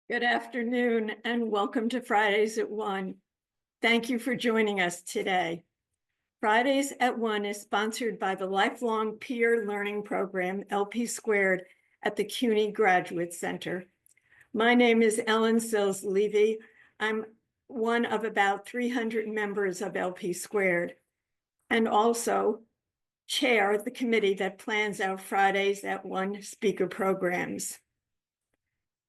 Good afternoon and welcome to Fridays at 1. Thank you for joining us today. Fridays at 1 is sponsored by the Lifelong Peer Learning Program, LP Squared, at the CUNY Graduate Center. My name is Ellen Sills-Levy. I'm one of about 300 members of LP Squared and also chair the committee that plans our Fridays at 1 speaker programs.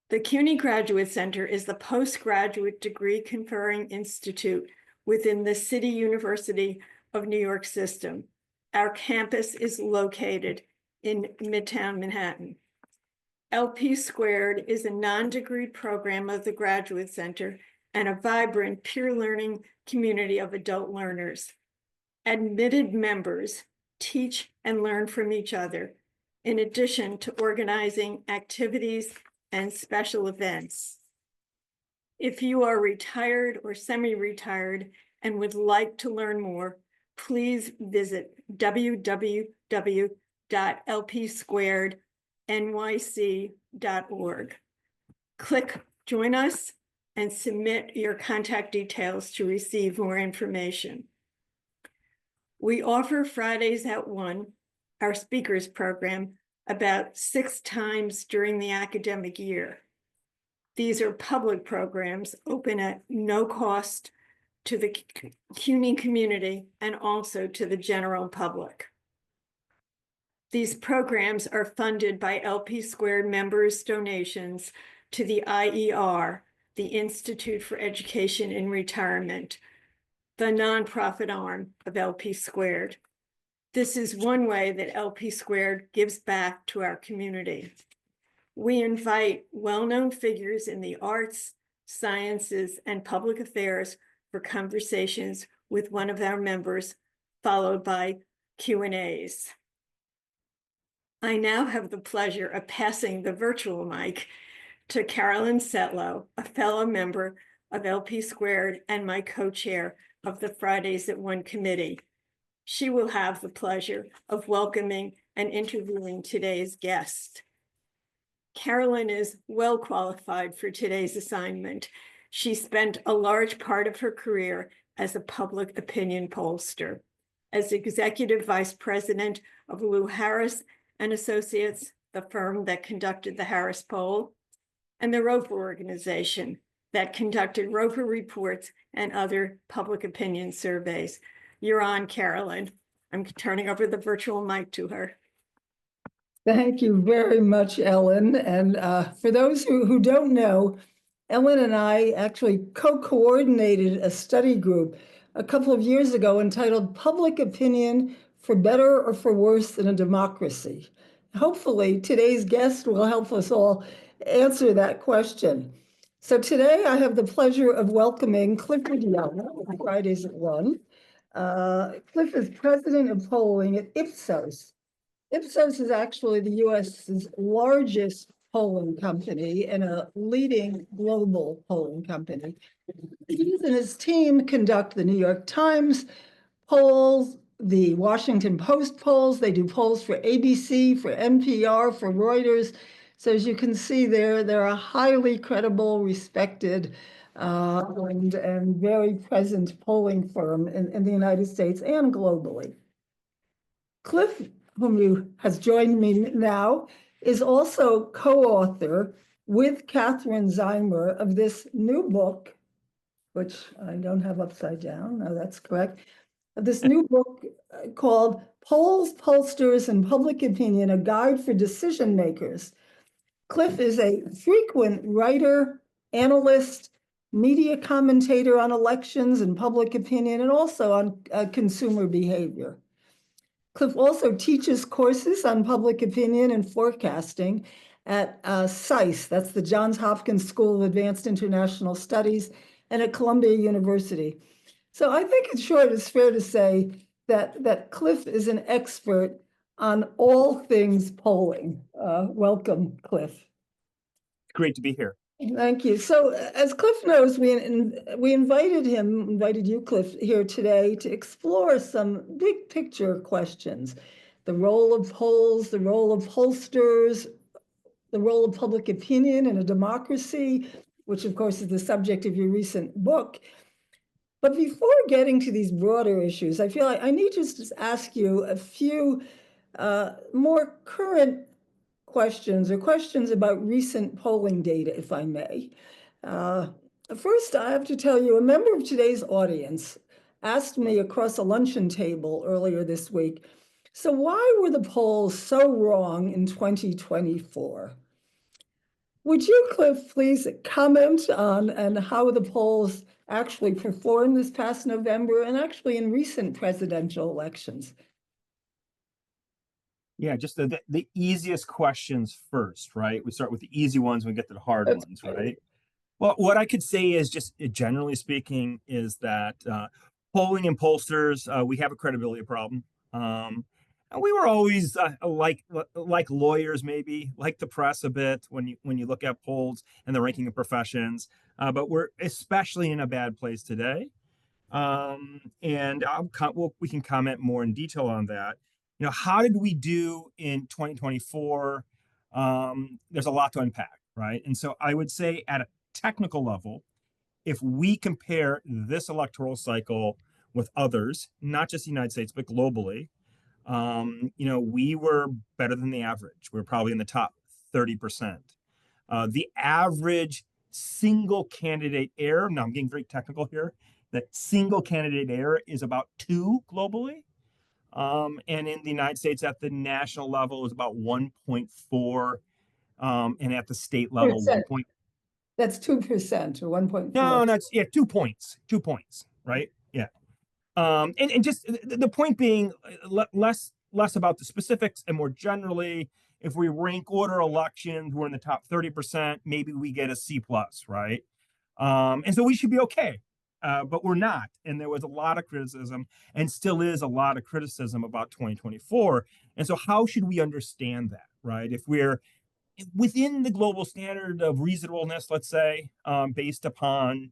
The CUNY Graduate Center is the postgraduate degree conferring institute within the City University of New York system. Our campus is located in Midtown Manhattan. LP Squared is a non-degree program of the Graduate Center and a vibrant peer learning community of adult learners. Admitted members teach and learn from each other, in addition to organizing activities and special events. If you are retired or semi-retired and would like to learn more, please visit www.lpsquarednyc.org. Click Join Us and submit your contact details to receive more information. We offer Fridays at 1, our speakers program, about 6 times during the academic year. These are public programs open at no cost to the CUNY community and also to the general public. These programs are funded by LP Squared members' donations to the IER, the Institute for Education in Retirement, the nonprofit arm of LP Squared. This is one way that LP Squared gives back to our community. We invite well-known figures in the arts, sciences, and public affairs for conversations with one of our members, followed by Q&As. I now have the pleasure of passing the virtual mic to Carolyn Setlow, a fellow member of LP Squared and my co-chair of the Fridays at 1 committee. She will have the pleasure of welcoming and interviewing today's guest. Carolyn is well qualified for today's assignment. She spent a large part of her career as a public opinion pollster, as executive vice president of Lou Harris and Associates, the firm that conducted the Harris poll, and the Roper organization that conducted Roper reports and other public opinion surveys. You're on, Carolyn. I'm turning over the virtual mic to her. Thank you very much, Ellen. And for those who don't know, Ellen and I actually co-coordinated a study group a couple of years ago entitled Public Opinion for Better or for Worse in a Democracy. Hopefully, today's guest will help us all answer that question. So today I have the pleasure of welcoming Clifford Young of Fridays at 1. Cliff is president of polling at Ipsos. Ipsos is actually the US's largest polling company and a leading global polling company. He and his team conduct the New York Times polls, the Washington Post polls. They do polls for ABC, for NPR, for Reuters. So as you can see there, they're a highly credible, respected, and very present polling firm in the United States and globally. Cliff, whom has joined me now, is also co-author with Catherine Zeimer of this new book, which I don't have upside down. No, that's correct. This new book called Polls, Pollsters, and Public Opinion, a Guide for Decision Makers. Cliff is a frequent writer, analyst, media commentator on elections and public opinion, and also on consumer behavior. Cliff also teaches courses on public opinion and forecasting at SAIS, that's the Johns Hopkins School of Advanced International Studies, and at Columbia University. So I think it's fair to say that Cliff is an expert on all things polling. Welcome, Cliff. Great to be here. Thank you. So as Cliff knows, we invited you, Cliff, here today to explore some big picture questions. The role of polls, the role of pollsters, the role of public opinion in a democracy, which of course is the subject of your recent book. But before getting to these broader issues, I feel like I need to just ask you a few more current questions or questions about recent polling data, if I may. First, I have to tell you, a member of today's audience asked me across a luncheon table earlier this week, so why were the polls so wrong in 2024? Would you, Cliff, please comment on and how the polls actually performed this past November and actually in recent presidential elections? Yeah, just the easiest questions first, right? We start with the easy ones, we get to the hard That's ones, great. right? Well, what I could say is just generally speaking is that polling and pollsters, we have a credibility problem. And we were always like lawyers, maybe like the press a bit when you look at polls and the ranking of professions. But we're especially in a bad place today. And we can comment more in detail on that. How did we do in 2024? There's a lot to unpack, right? And so I would say at a technical level, if we compare this electoral cycle with others, not just the United States, but globally, we were better than the average. We're probably in the top 30%. The average single candidate error, now I'm getting very technical here, that single candidate error is about 2 globally. And in the United States at the national level is about 1.4, and at the state level, 1. That's 2% or 1.4. No, that's 2 points. 2 points, right? Yeah. And just the point being less about the specifics and more generally, if we rank order elections, we're in the top 30%, maybe we get a C plus, right? And so we should be okay. But we're not. And there was a lot of criticism and still is a lot of criticism about 2024. And so how should we understand that, right? If we're within the global standard of reasonableness, let's say, based upon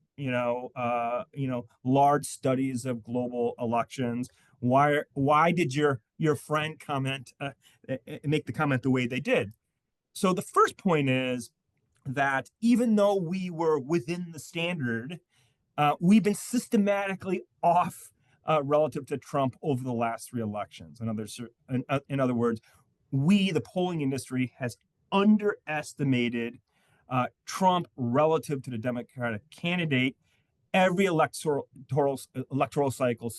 large studies of global elections, why did your friend make the comment the way they did? So the first point is that even though we were within the standard, we've been systematically off relative to Trump over the last 3 elections. In other words, we, the polling industry, has underestimated Trump relative to the Democratic candidate every electoral cycle,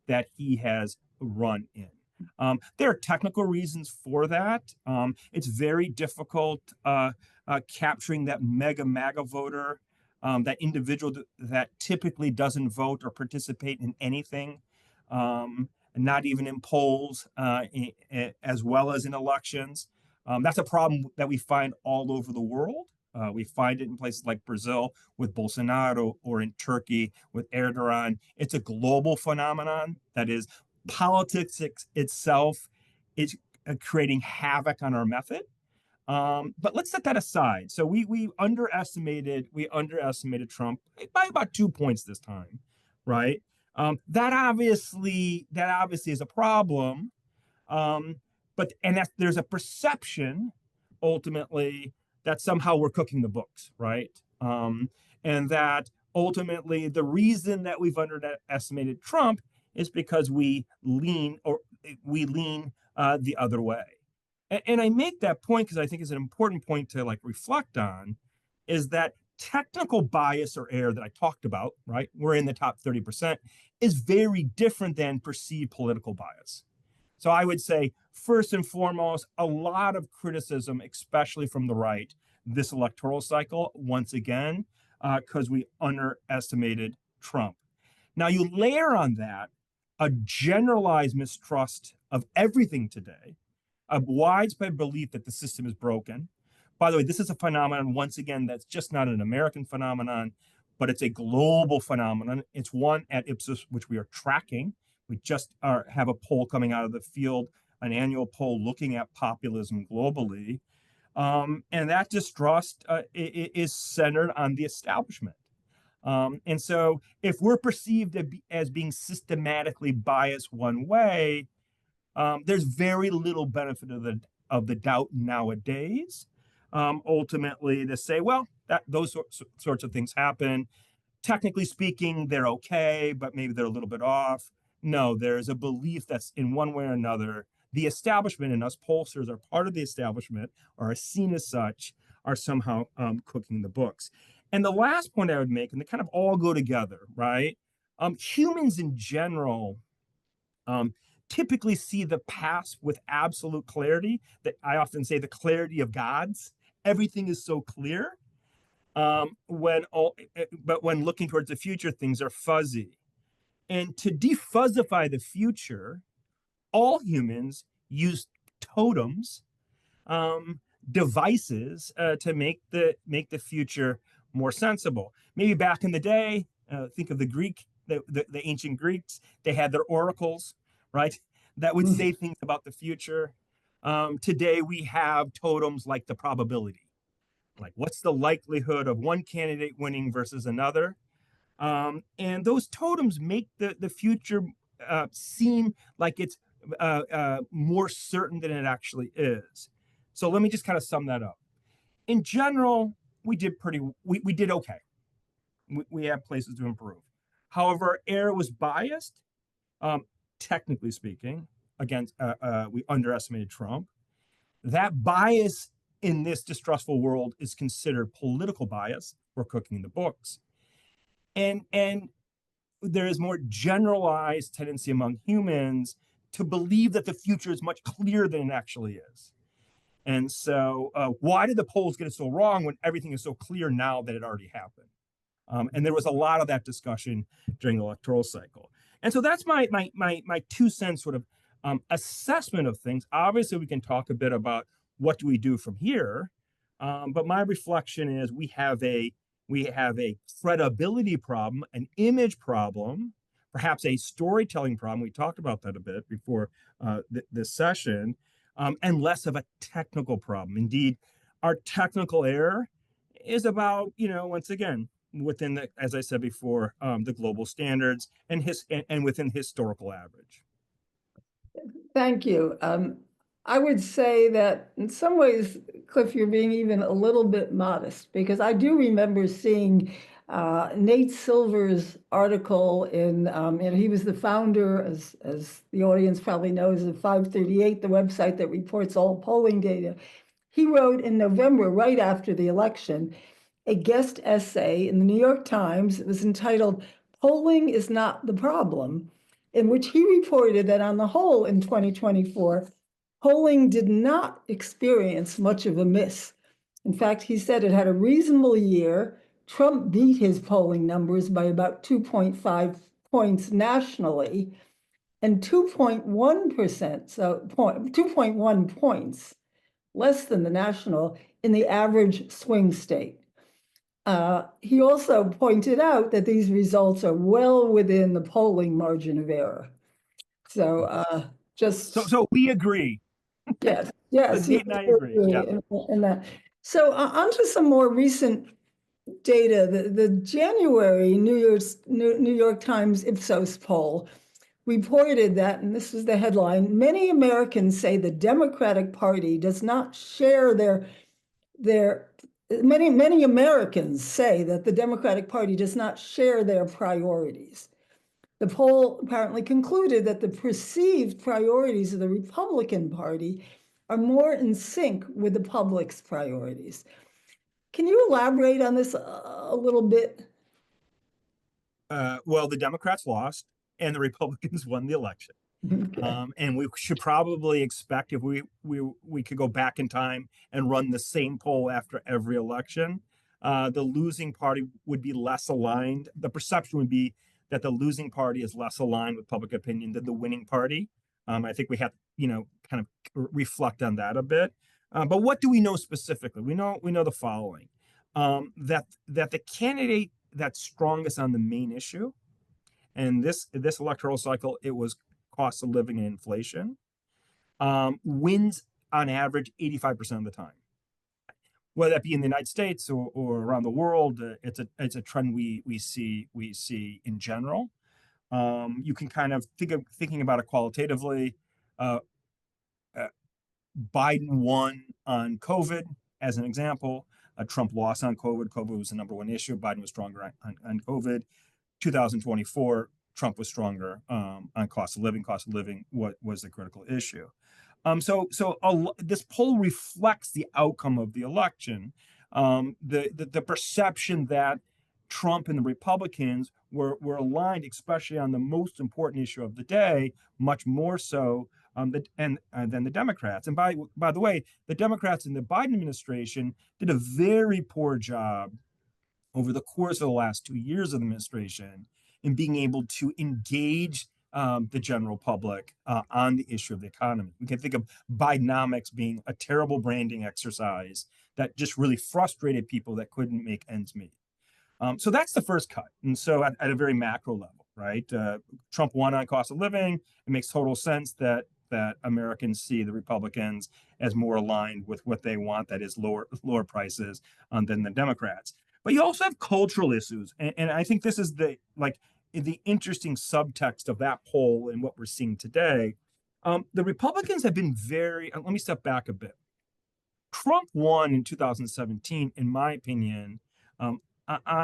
that he has run in. There are technical reasons for that. It's very difficult capturing that mega MAGA voter, that individual that typically doesn't vote or participate in anything, not even in polls, as well as in elections. That's a problem that we find all over the world. We find it in places like Brazil with Bolsonaro or in Turkey with Erdogan. It's a global phenomenon. That is, politics itself is creating havoc on our method. But let's set that aside. So we underestimated Trump by about 2 points this time, right? That obviously is a problem. There's a perception ultimately that somehow we're cooking the books, right? And that ultimately the reason that we've underestimated Trump is because we lean the other way. And I make that point because I think it's an important point to reflect on, is that technical bias or error that I talked about, right? We're in the top 30%, is very different than perceived political bias. So I would say, first and foremost, a lot of criticism, especially from the right, this electoral cycle, once again, because we underestimated Trump. Now, you layer on that a generalized mistrust of everything today, a widespread belief that the system is broken. By the way, this is a phenomenon, once again, that's just not an American phenomenon, but it's a global phenomenon. It's one at Ipsos, which we are tracking. We just have a poll coming out of the field, an annual poll looking at populism globally. And that distrust is centered on the establishment. And so if we're perceived as being systematically biased one way, there's very little benefit of the doubt nowadays. ultimately to say, well, that those sorts of things happen. Technically speaking, they're okay, but maybe they're a little bit off. No, there's a belief that's in one way or another, the establishment and us pollsters are part of the establishment or are seen as such, are somehow cooking the books. And the last point I would make, and they kind of all go together, right? Humans in general typically see the past with absolute clarity. That I often say the clarity of gods. Everything is so clear. But when looking towards the future, things are fuzzy. And to defuzzify the future, all humans use totems, devices to make the future more sensible. Maybe back in the day, think of the ancient Greeks. They had their oracles, right? That would say things about the future. Today we have totems like the probability, like what's the likelihood of one candidate winning versus another. And those totems make the future seem like it's more certain than it actually is. So let me just kind of sum that up. In general, we did okay. We have places to improve. However, error was biased, technically speaking. Against we underestimated Trump. That bias in this distrustful world is considered political bias. We're cooking the books. And there is more generalized tendency among humans to believe that the future is much clearer than it actually is. And so why did the polls get it so wrong when everything is so clear now that it already happened? And there was a lot of that discussion during the electoral cycle. And so that's my 2 cents sort of assessment of things. Obviously, we can talk a bit about what do we do from here. But my reflection is we have a credibility problem, an image problem, perhaps a storytelling problem. We talked about that a bit before this session, and less of a technical problem. Indeed, our technical error is about, once again, within the, as I said before, the global standards and within historical average. Thank you. I would say that in some ways, Cliff, you're being even a little bit modest, because I do remember seeing Nate Silver's article and he was the founder, as the audience probably knows, of 538, the website that reports all polling data. He wrote in November, right after the election, a guest essay in the New York Times. It was entitled "Polling is Not the Problem," in which he reported that on the whole in 2024, polling did not experience much of a miss. In fact, he said it had a reasonable year. Trump beat his polling numbers by about 2.5 points nationally and 2.1%, so 2.1 points less than the national in the average swing state. He also pointed out that these results are well within the polling margin of error. So So we agree. Yes, Nate and I agree. Yeah. in that. So onto some more recent data. The January New York Times Ipsos poll reported that, and this was the headline, many Americans say the Democratic Party does not share many Americans say that the Democratic Party does not share their priorities. The poll apparently concluded that the perceived priorities of the Republican Party are more in sync with the public's priorities. Can you elaborate on this a little bit? Well, the Democrats lost and the Republicans won the election. Okay. And we should probably expect, if we could go back in time and run the same poll after every election, the losing party would be less aligned. The perception would be that the losing party is less aligned with public opinion than the winning party. I think we have, kind of reflect on that a bit. But what do we know specifically? We know the following: that the candidate that's strongest on the main issue, and this electoral cycle, it was cost of living and inflation, wins on average 85% of the time. Whether that be in the United States or around the world, it's a trend we see in general. You can kind of thinking about it qualitatively. Biden won on COVID. as an example, Trump lost on COVID. COVID was the number one issue. Biden was stronger on COVID. 2024, Trump was stronger on cost of living. Cost of living was the critical issue. This poll reflects the outcome of the election. The perception that Trump and the Republicans were aligned, especially on the most important issue of the day, much more so than the Democrats. And by the way, the Democrats in the Biden administration did a very poor job over the course of the last 2 years of the administration in being able to engage the general public on the issue of the economy. We can think of Bidenomics being a terrible branding exercise that just really frustrated people that couldn't make ends meet. So that's the first cut. And so at a very macro level, right? Trump won on cost of living. It makes total sense that Americans see the Republicans as more aligned with what they want, that is lower prices than the Democrats. But you also have cultural issues. And I think this is the interesting subtext of that poll and what we're seeing today. The Republicans have been let me step back a bit. Trump won in 2017, in my opinion, on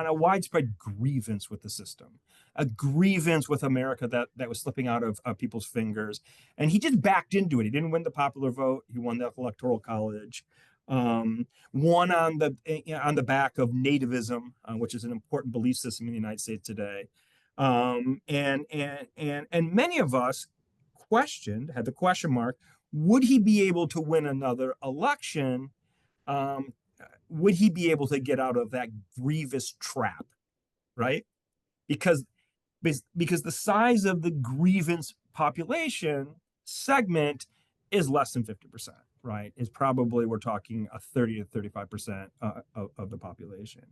a widespread grievance with the system, a grievance with America that was slipping out of people's fingers. And he just backed into it. He didn't win the popular vote. He won the Electoral College. Won on the back of nativism, which is an important belief system in the United States today. And many of us had the question mark, would he be able to win another election? Would he be able to get out of that grievous trap, right? Because the size of the grievance population segment is less than 50%, right? Is probably, we're talking a 30 to 35% of the population.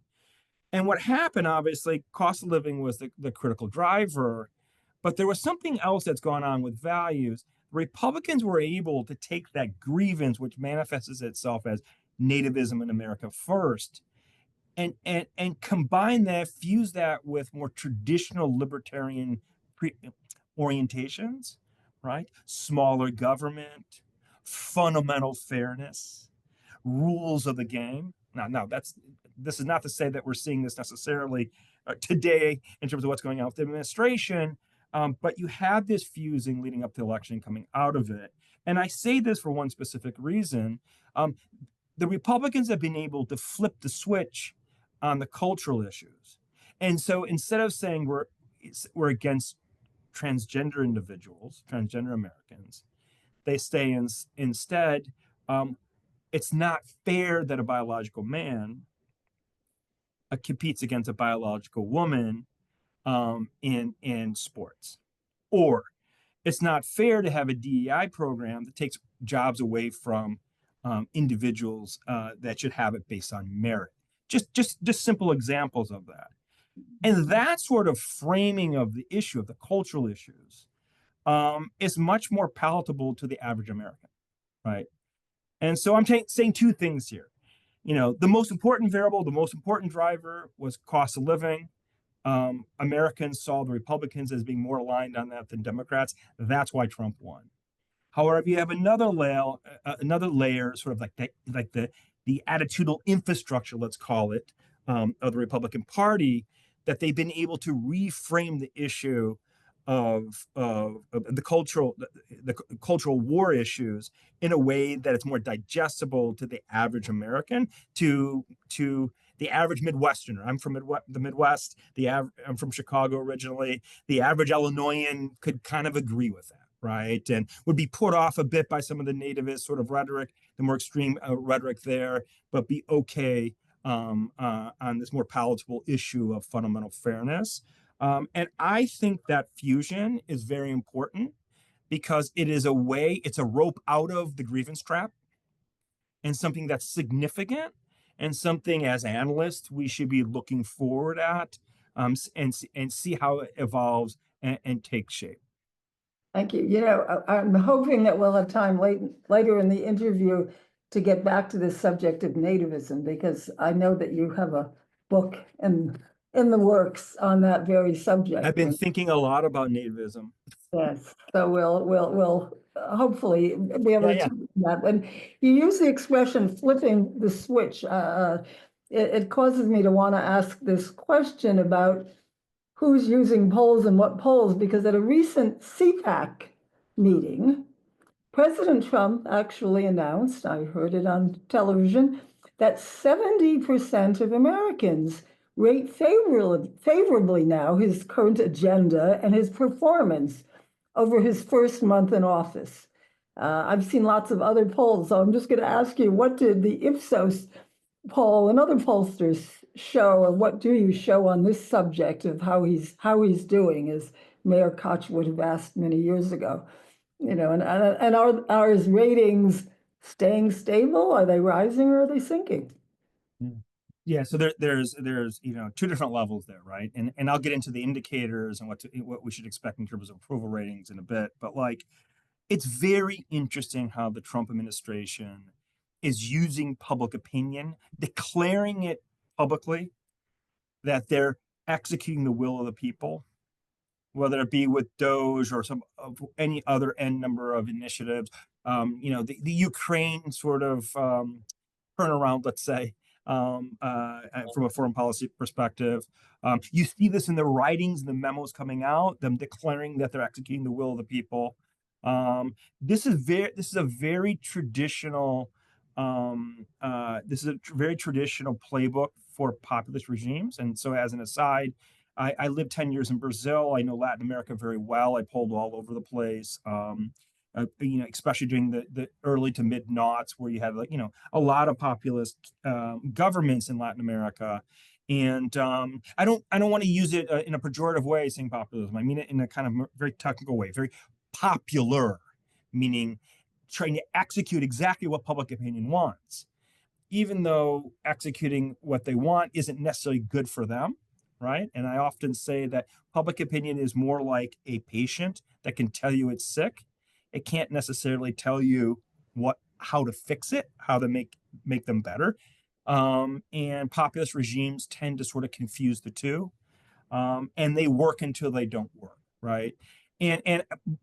And what happened, obviously, cost of living was the critical driver, but there was something else that's gone on with values. Republicans were able to take that grievance, which manifests itself as nativism in America first, and combine that, fuse that with more traditional libertarian orientations, right? Smaller government, fundamental fairness, rules of the game. Now this is not to say that we're seeing this necessarily today in terms of what's going on with the administration, but you had this fusing leading up to the election, coming out of it. And I say this for one specific reason. The Republicans have been able to flip the switch on the cultural issues. And so instead of saying we're against transgender individuals, transgender Americans, they say instead, it's not fair that a biological man competes against a biological woman in sports. Or it's not fair to have a DEI program that takes jobs away from individuals that should have it based on merit. Just simple examples of that. And that sort of framing of the issue, of the cultural issues, is much more palatable to the average American, right? And so I'm saying two things here. The most important variable, the most important driver was cost of living. Americans saw the Republicans as being more aligned on that than Democrats. That's why Trump won. However, you have another layer, sort of like the attitudinal infrastructure, let's call it, of the Republican Party, that they've been able to reframe the issue of the cultural war issues in a way that it's more digestible to the average American, to the average Midwesterner. I'm from the Midwest. I'm from Chicago originally. The average Illinoisan could kind of agree with that, right? And would be put off a bit by some of the nativist sort of rhetoric, the more extreme rhetoric there, but be okay on this more palatable issue of fundamental fairness. And I think that fusion is very important because it's a rope out of the grievance trap, and something that's significant, and something as analysts we should be looking forward at, and see how it evolves and takes shape. Thank you. I'm hoping that we'll have time later in the interview to get back to the subject of nativism, because I know that you have a book and in the works on that very subject. I've been thinking a lot about nativism. Yes, so we'll hopefully be able Yeah, to do that. When you use the expression flipping the switch, it causes me to want to ask this question about who's using polls and what polls, because at a recent CPAC meeting, President Trump actually announced, I heard it on television, that 70% of Americans rate favorably now his current agenda and his performance over his first month in office. I've seen lots of other polls, so I'm just going to ask you, what did the Ipsos poll and other pollsters show, or what do you show on this subject of how he's doing, as Mayor Koch would have asked many years ago? You know, and are his ratings staying stable? Are they rising or are they sinking? yeah. So there's two different levels there, right? And I'll get into the indicators and what we should expect in terms of approval ratings in a bit. But like, it's very interesting how the Trump administration is using public opinion, declaring it publicly that they're executing the will of the people, whether it be with Doge or any other n number of initiatives. The Ukraine sort of turnaround, let's say, from a foreign policy perspective. You see this in the writings, the memos coming out, them declaring that they're executing the will of the people. This is a very traditional playbook for populist regimes. And so, as an aside, I lived 10 years in Brazil. I know Latin America very well. I polled all over the place. Especially during the early to mid noughts, where you had a lot of populist governments in Latin America. And I don't want to use it in a pejorative way, saying populism. I mean it in a kind of very technical way, very popular, meaning trying to execute exactly what public opinion wants, even though executing what they want isn't necessarily good for them, right? And I often say that public opinion is more like a patient that can tell you it's sick. It can't necessarily tell you how to fix it, how to make them better. And populist regimes tend to sort of confuse the two, and they work until they don't work, right?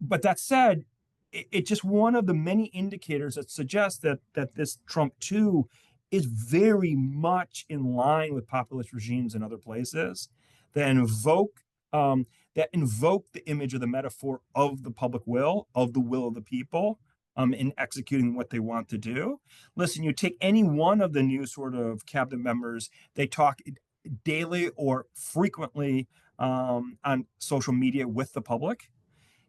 But that said, it's just one of the many indicators that suggest that this Trump 2 is very much in line with populist regimes in other places that invoke the image or the metaphor of the public will, of the will of the people, in executing what they want to do. Listen, you take any one of the new sort of cabinet members, they talk daily or frequently on social media with the public.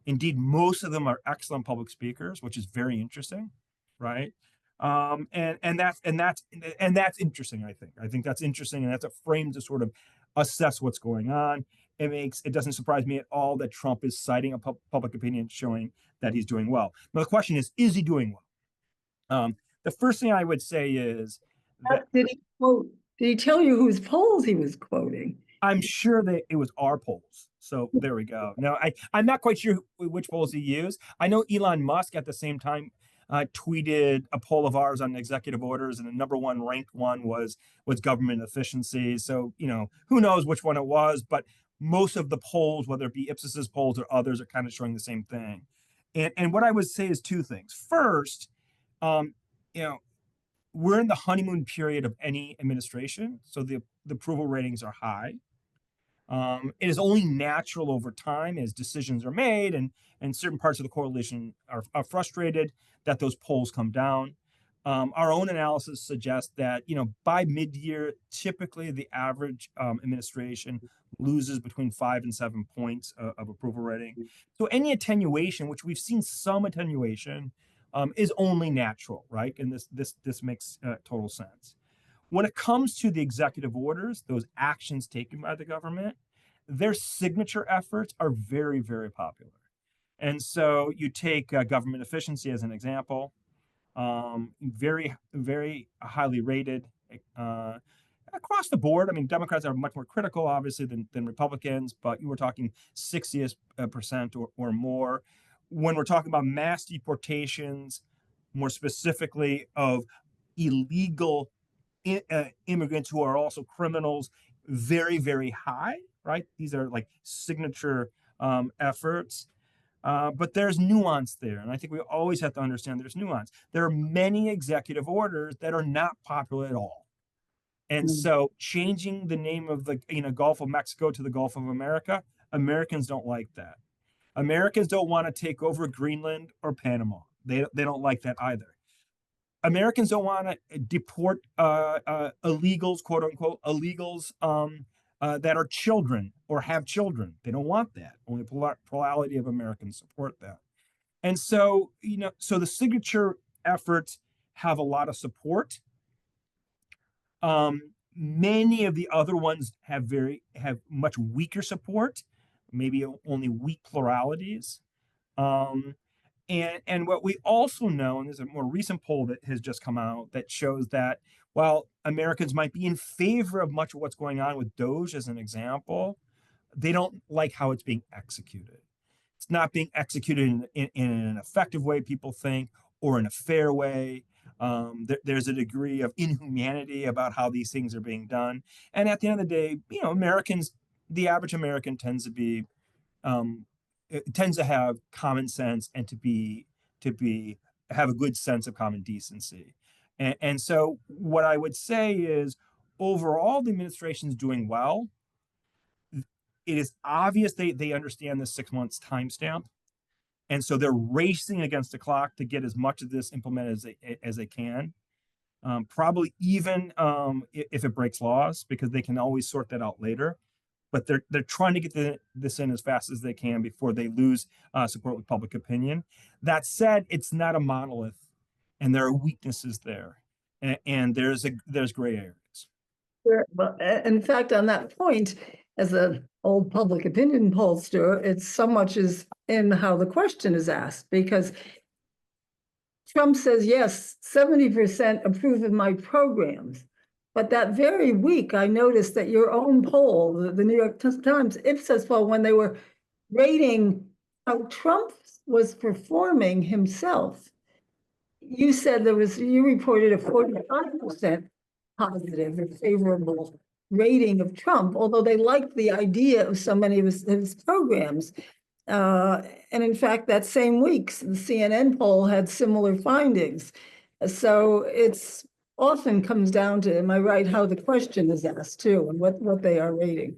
Indeed, most of them are excellent public speakers, which is very interesting, right? And that's interesting. I think that's interesting, and that's a frame to sort of assess what's going on. It doesn't surprise me at all that Trump is citing a public opinion showing that he's doing well. Now the question is he doing well? The first thing I would say is that Did he quote? Did he tell you whose polls he was quoting? I'm sure that it was our polls. So there we go. Now, I'm not quite sure which polls he used. I know Elon Musk at the same time tweeted a poll of ours on executive orders, and the number one ranked one was government efficiency. So, who knows which one it was, but most of the polls, whether it be Ipsos's polls or others, are kind of showing the same thing. And what I would say is two things. First, we're in the honeymoon period of any administration, so the approval ratings are high. It is only natural over time, as decisions are made and certain parts of the coalition are frustrated, that those polls come down. Our own analysis suggests that by mid-year, typically the average administration loses between 5 and 7 points of approval rating. So any attenuation, which we've seen some attenuation, is only natural, right? And this makes total sense. When it comes to the executive orders, those actions taken by the government, their signature efforts are very, very popular. And so you take government efficiency as an example, very, very highly rated across the board. I mean, Democrats are much more critical, obviously, than Republicans, but you were talking 60% or more. When we're talking about mass deportations, more specifically of illegal immigrants who are also criminals, very, very high, right? These are like signature efforts. But there's nuance there. And I think we always have to understand there's nuance. There are many executive orders that are not popular at all. And so changing the name of the Gulf of Mexico to the Gulf of America, Americans don't like that. Americans don't want to take over Greenland or Panama. They don't like that either. Americans don't want to deport illegals, quote unquote, illegals that are children or have children. They don't want that. Only a plurality of Americans support that. And so, so the signature efforts have a lot of support. Many of the other ones have much weaker support, maybe only weak pluralities. And what we also know, and there's a more recent poll that has just come out that shows that while Americans might be in favor of much of what's going on with Doge as an example, they don't like how it's being executed. It's not being executed in an effective way, people think, or in a fair way. There's a degree of inhumanity about how these things are being done. And at the end of the day, Americans, the average American tends to have common sense and have a good sense of common decency. And so what I would say is overall, the administration is doing well. It is obvious they understand the 6 months timestamp. And so they're racing against the clock to get as much of this implemented as they can. Probably even if it breaks laws, because they can always sort that out later. But they're trying to get this in as fast as they can before they lose support with public opinion. That said, it's not a monolith, and there are weaknesses there, and there's gray areas. Sure. Well, in fact, on that point, as an old public opinion pollster, it's so much is in how the question is asked, because Trump says, yes, 70% approve of my programs. But that very week, I noticed that your own poll, the New York Times Ipsos poll, when they were rating how Trump was performing himself, you said you reported a 45% positive or favorable rating of Trump, although they liked the idea of so many of his programs. And in fact, that same week, the CNN poll had similar findings. So it's often comes down to, am I right, how the question is asked too, and what they are rating.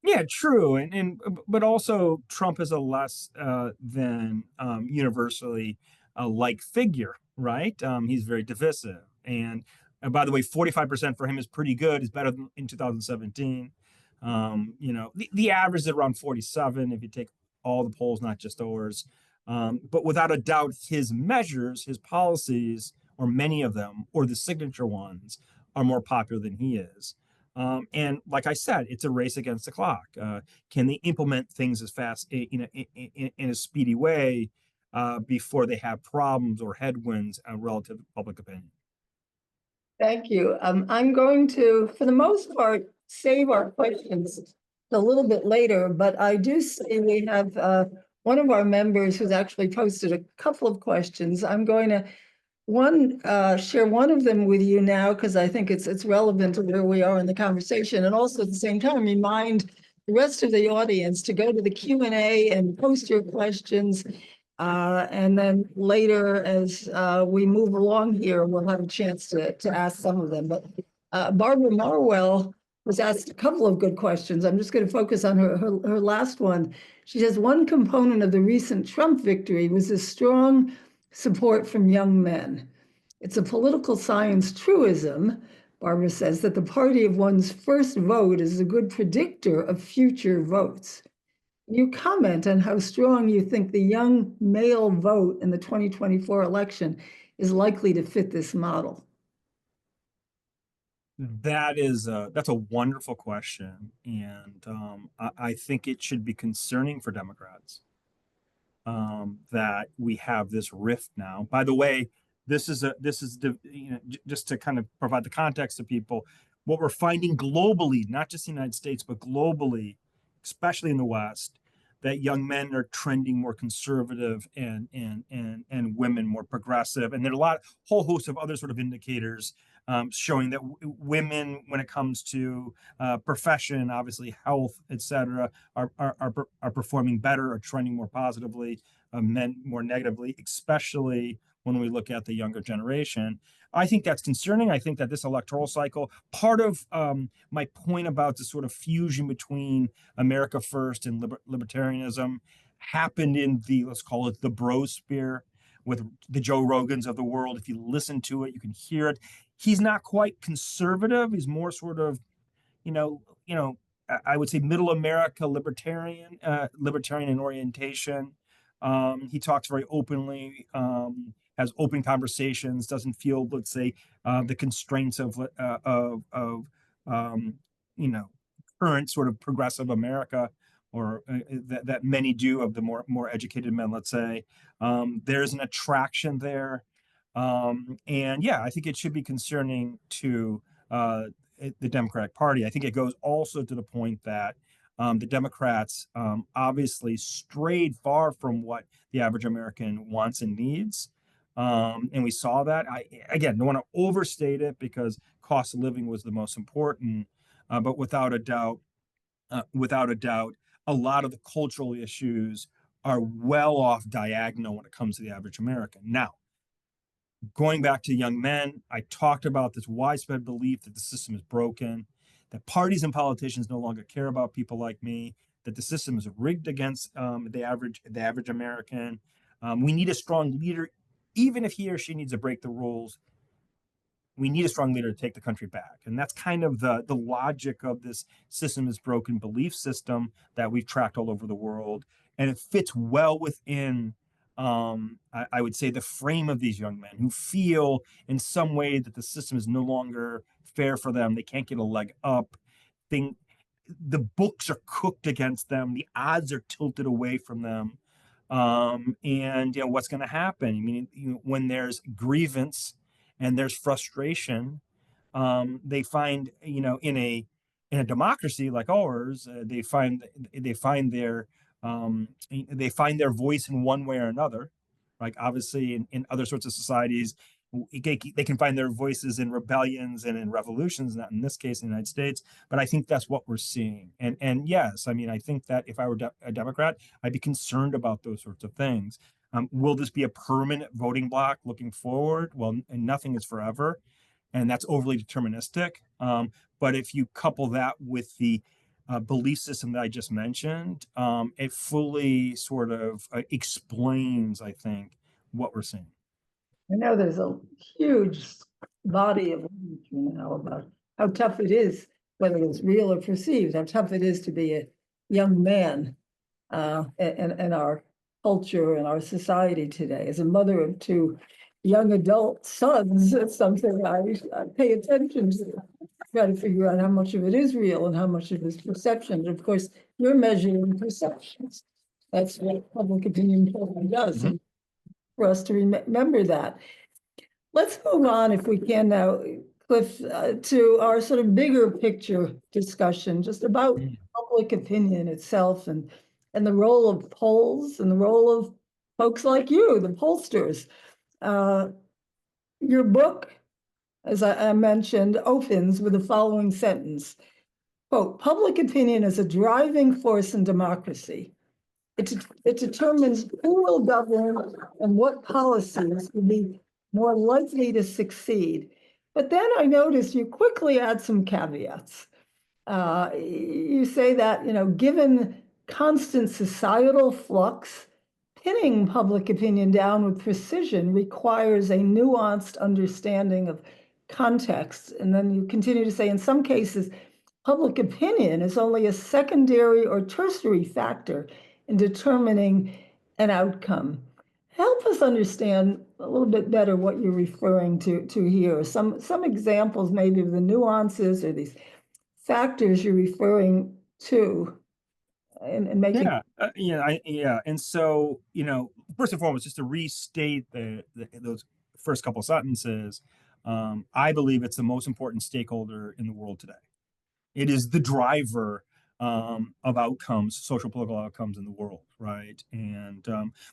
Yeah, true. But also Trump is a less than universally like figure, right? He's very divisive. And by the way, 45% for him is pretty good. It's better than in 2017. The average is around 47 if you take all the polls, not just ours. But without a doubt, his measures, his policies, or many of them, or the signature ones, are more popular than he is. And like I said, it's a race against the clock. Can they implement things as fast, in a speedy way before they have problems or headwinds relative to public opinion? Thank you. I'm going to, for the most part, save our questions a little bit later, but I do see we have one of our members who's actually posted a couple of questions. I'm going to share one of them with you now because I think it's relevant to where we are in the conversation, and also at the same time remind the rest of the audience to go to the Q&A and post your questions. And then later, as we move along here, we'll have a chance to ask some of them. But Barbara Marwell was asked a couple of good questions. I'm just going to focus on her last one. She says, one component of the recent Trump victory was the strong support from young men. It's a political science truism, Barbara says, that the party of one's first vote is a good predictor of future votes. You comment on how strong you think the young male vote in the 2024 election is likely to fit this model. That's a wonderful question, and I think it should be concerning for Democrats that we have this rift now. By the way, this is just to kind of provide the context to people, what we're finding globally, not just the United States, but globally, especially in the West, that young men are trending more conservative and women more progressive. And there are whole host of other sort of indicators showing that women, when it comes to profession, obviously health, etc., are performing better, are trending more positively, men more negatively, especially when we look at the younger generation. I think that's concerning. I think that this electoral cycle, part of my point about the sort of fusion between America First and libertarianism happened in the, let's call it the brosphere, with the Joe Rogans of the world. If you listen to it, you can hear it. He's not quite conservative. He's more sort of, I would say middle America libertarian in orientation. He talks very openly, has open conversations, doesn't feel, let's say, the constraints of current sort of progressive America, or that many do, of the more educated men, let's say. There's an attraction there. And yeah, I think it should be concerning to the Democratic Party. I think it goes also to the point that the Democrats obviously strayed far from what the average American wants and needs. And we saw that. I, again, don't want to overstate it, because cost of living was the most important. But without a doubt, a lot of the cultural issues are well off diagonal when it comes to the average American. Now, going back to young men, I talked about this widespread belief that the system is broken, that parties and politicians no longer care about people like me, that the system is rigged against the average American. We need a strong leader, even if he or she needs to break the rules. We need a strong leader to take the country back. And that's kind of the logic of this system is broken belief system that we've tracked all over the world. And it fits well within, I would say, the frame of these young men who feel in some way that the system is no longer fair for them. They can't get a leg up. The books are cooked against them. The odds are tilted away from them. And what's going to happen? I mean, when there's grievance and there's frustration, they find, in a democracy like ours, they find their voice in one way or another. Like, obviously, in other sorts of societies, they can find their voices in rebellions and in revolutions, not in this case in the United States. But I think that's what we're seeing. And yes, I mean, I think that if I were a Democrat, I'd be concerned about those sorts of things. Will this be a permanent voting bloc looking forward? Well, and nothing is forever, and that's overly deterministic. But if you couple that with the belief system that I just mentioned, it fully sort of explains, I think, what we're seeing. I know there's a huge body of literature now about how tough it is, whether it's real or perceived, how tough it is to be a young man in our culture and our society today. As a mother of two young adult sons, it's something I pay attention to. Try to figure out how much of it is real and how much of it is perception. Of course, you're measuring perceptions. That's what public opinion polling does. Mhm. For us to remember that. Let's move on, if we can now, Cliff, to our sort of bigger picture discussion, just about public opinion itself, and the role of polls and the role of folks like you, the pollsters. Your book, as I mentioned, opens with the following sentence, quote, "Public opinion is a driving force in democracy. It determines who will govern and what policies will be more likely to succeed." But then I noticed you quickly add some caveats. You say that, given constant societal flux, pinning public opinion down with precision requires a nuanced understanding of context. And then you continue to say, in some cases, public opinion is only a secondary or tertiary factor in determining an outcome. Help us understand a little bit better what you're referring to here. Some examples maybe of the nuances or these factors you're referring to and making. Yeah. And so, first and foremost, just to restate those first couple of sentences, I believe it's the most important stakeholder in the world today. It is the driver of outcomes, social political outcomes in the world, right? And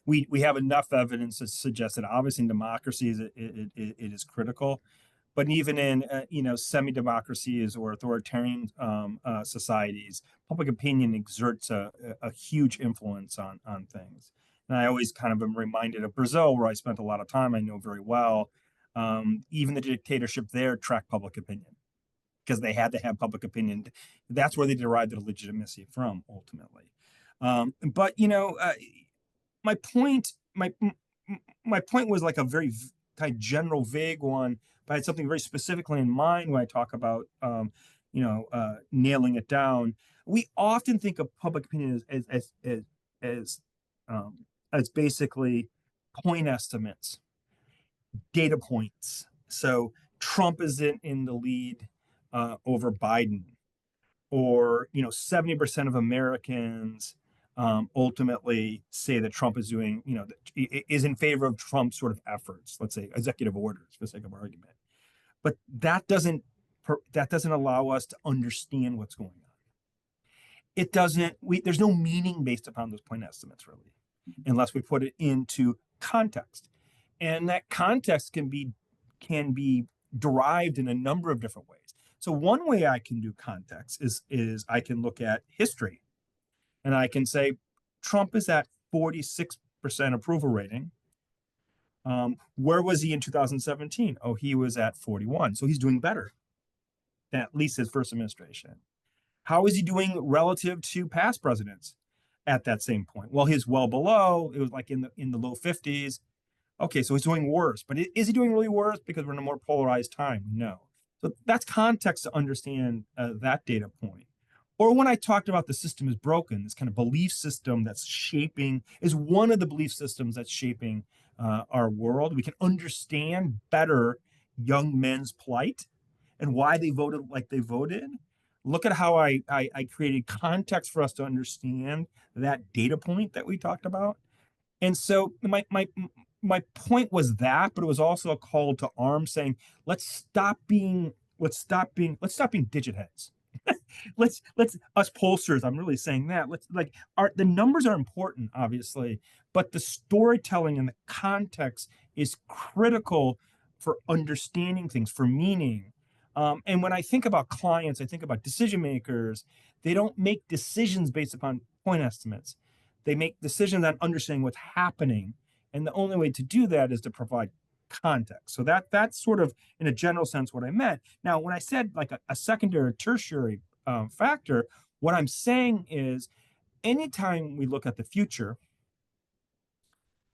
we have enough evidence to suggest that obviously in democracies it is critical. but even in semi-democracies or authoritarian societies, public opinion exerts a huge influence on things. And I always kind of am reminded of Brazil, where I spent a lot of time. I know very well. Even the dictatorship there tracked public opinion because they had to have public opinion. That's where they derived their legitimacy from, ultimately. But my point was like a very kind of general, vague one, but I had something very specifically in mind when I talk about nailing it down. We often think of public opinion as basically point estimates, data points. So Trump is in the lead over Biden, or 70% of Americans ultimately say that Trump is doing, is in favor of Trump's sort of efforts, let's say executive orders for the sake of argument. But that doesn't allow us to understand what's going on. It doesn't, there's no meaning based upon those point estimates, really, unless we put it into context. And that context can be derived in a number of different ways. So one way I can do context is I can look at history, and I can say Trump is at 46% approval rating. Where was he in 2017? Oh, he was at 41. So he's doing better than at least his first administration. How is he doing relative to past presidents at that same point? Well, he's well below. It was like in the low 50s. Okay, so he's doing worse. But is he doing really worse because we're in a more polarized time? No. So that's context to understand that data point. Or when I talked about the system is broken, this kind of belief system is one of the belief systems that's shaping our world. We can understand better young men's plight and why they voted like they voted. Look at how I created context for us to understand that data point that we talked about. And so my point was that, but it was also a call to arms, saying, let's stop being digit heads. let's us pollsters. I'm really saying that. The numbers are important, obviously, but the storytelling and the context is critical for understanding things, for meaning. And when I think about clients, I think about decision makers. They don't make decisions based upon point estimates. They make decisions on understanding what's happening. And the only way to do that is to provide context. So that's sort of, in a general sense, what I meant. Now, when I said like a secondary or tertiary factor, what I'm saying is anytime we look at the future,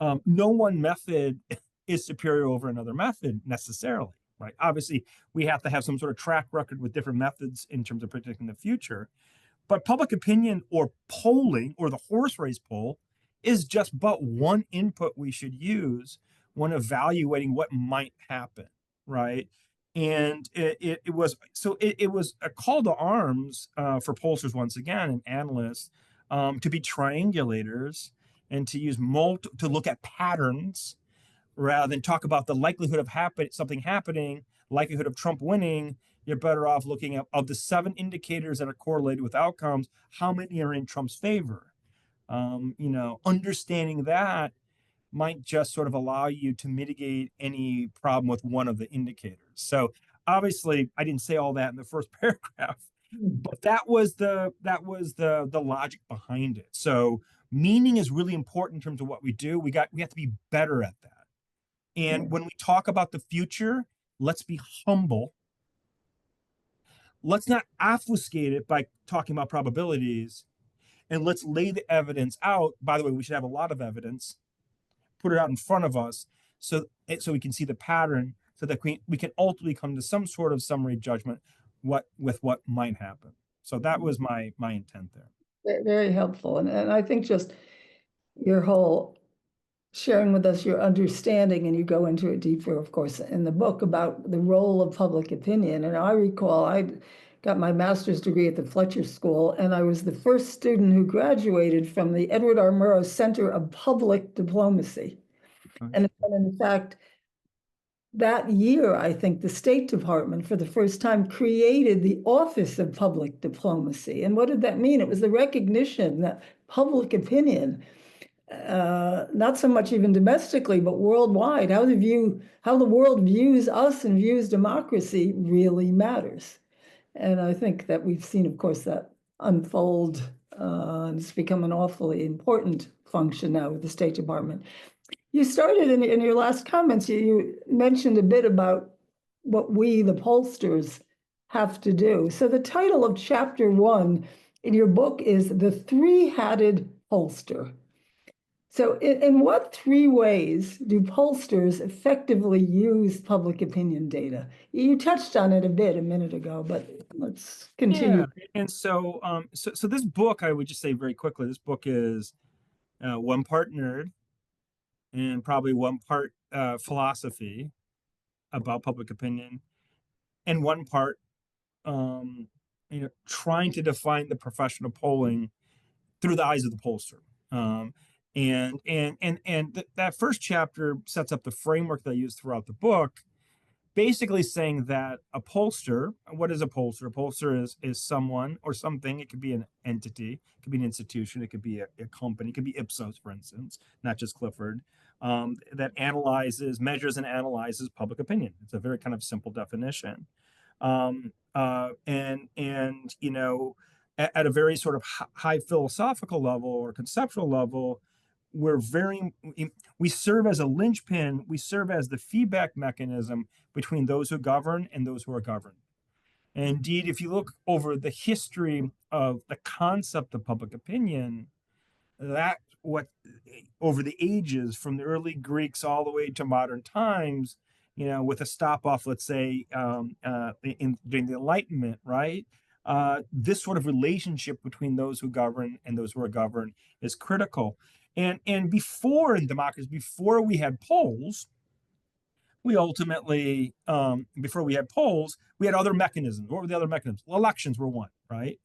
no one method is superior over another method necessarily, right? Obviously, we have to have some sort of track record with different methods in terms of predicting the future. But public opinion or polling, or the horse race poll, is just but one input we should use when evaluating what might happen, right? And it was a call to arms for pollsters, once again, and analysts, to be triangulators and to use to look at patterns rather than talk about the likelihood of something happening, likelihood of Trump winning. You're better off looking at, of the 7 indicators that are correlated with outcomes, how many are in Trump's favor? Understanding that might just sort of allow you to mitigate any problem with one of the indicators. So obviously, I didn't say all that in the first paragraph, but that was the logic behind it. So meaning is really important in terms of what we do. We have to be better at that. And when we talk about the future, let's be humble. Let's not obfuscate it by talking about probabilities, and let's lay the evidence out. By the way, we should have a lot of evidence, put it out in front of us so we can see the pattern, so that we can ultimately come to some sort of summary judgment with what might happen. So that was my intent there. Very helpful. And I think just your whole sharing with us your understanding, and you go into it deeper, of course, in the book about the role of public opinion. And I recall I got my master's degree at the Fletcher School, and I was the first student who graduated from the Edward R. Murrow Center of Public Diplomacy. And in fact, that year, I think the State Department, for the first time, created the Office of Public Diplomacy. And what did that mean? It was the recognition that public opinion not so much even domestically, but worldwide, how the world views us and views democracy really matters. And I think that we've seen, of course, that unfold, and it's become an awfully important function now with the State Department. You started in your last comments, you mentioned a bit about what we, the pollsters, have to do. So the title of chapter 1 in your book is The Three-Hatted Pollster. So in what 3 ways do pollsters effectively use public opinion data? You touched on it a bit a minute ago, but let's continue. Yeah. And so, so this book, I would just say very quickly, this book is 1 part nerd and probably 1 part philosophy about public opinion, and 1 part, trying to define the profession of polling through the eyes of the pollster. That first chapter sets up the framework that I use throughout the book, basically saying that a pollster, what is a pollster? A pollster is someone or something. It could be an entity, it could be an institution, it could be a company, it could be Ipsos, for instance, not just Clifford, that measures and analyzes public opinion. It's a very kind of simple definition. At a very sort of high philosophical level or conceptual level, we serve as a linchpin, we serve as the feedback mechanism between those who govern and those who are governed. And indeed, if you look over the history of the concept of public opinion, over the ages, from the early Greeks all the way to modern times, with a stop off, let's say, during the Enlightenment, right? This sort of relationship between those who govern and those who are governed is critical. And before, in democracy, before we had polls, we had other mechanisms. What were the other mechanisms? Well, elections were one, right?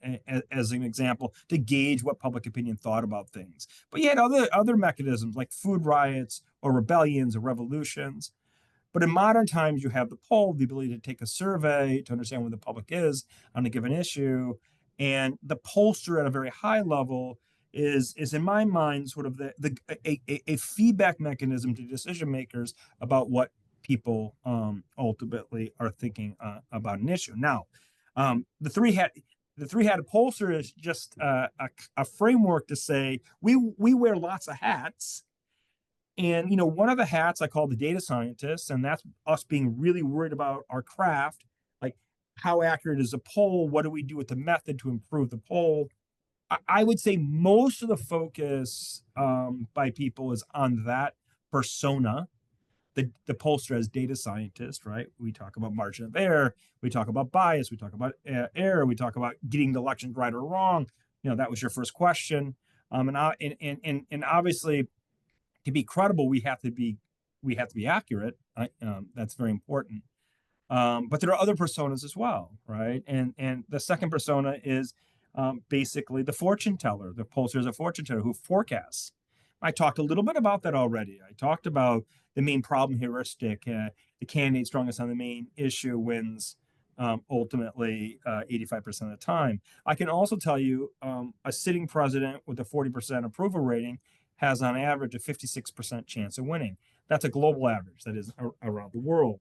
As an example, to gauge what public opinion thought about things. But you had other mechanisms like food riots or rebellions or revolutions. But in modern times, you have the poll, the ability to take a survey to understand where the public is on a given issue. And the pollster at a very high level is in my mind, sort of a feedback mechanism to decision makers about what people ultimately are thinking about an issue. Now, the three-hatted pollster is just a framework to say we wear lots of hats. And, one of the hats I call the data scientist, and that's us being really worried about our craft, like how accurate is a poll? What do we do with the method to improve the poll? I would say most of the focus by people is on that persona, the pollster as data scientist, right? We talk about margin of error, we talk about bias, we talk about error, we talk about getting the election right or wrong. That was your first question, and obviously, to be credible, we have to be accurate. That's very important. But there are other personas as well, right? And the second persona is basically the fortune teller. The pollster is a fortune teller who forecasts. I talked a little bit about that already. I talked about the main problem heuristic. The candidate strongest on the main issue wins ultimately 85% of the time. I can also tell you a sitting president with a 40% approval rating has on average a 56% chance of winning. That's a global average, that is around the world.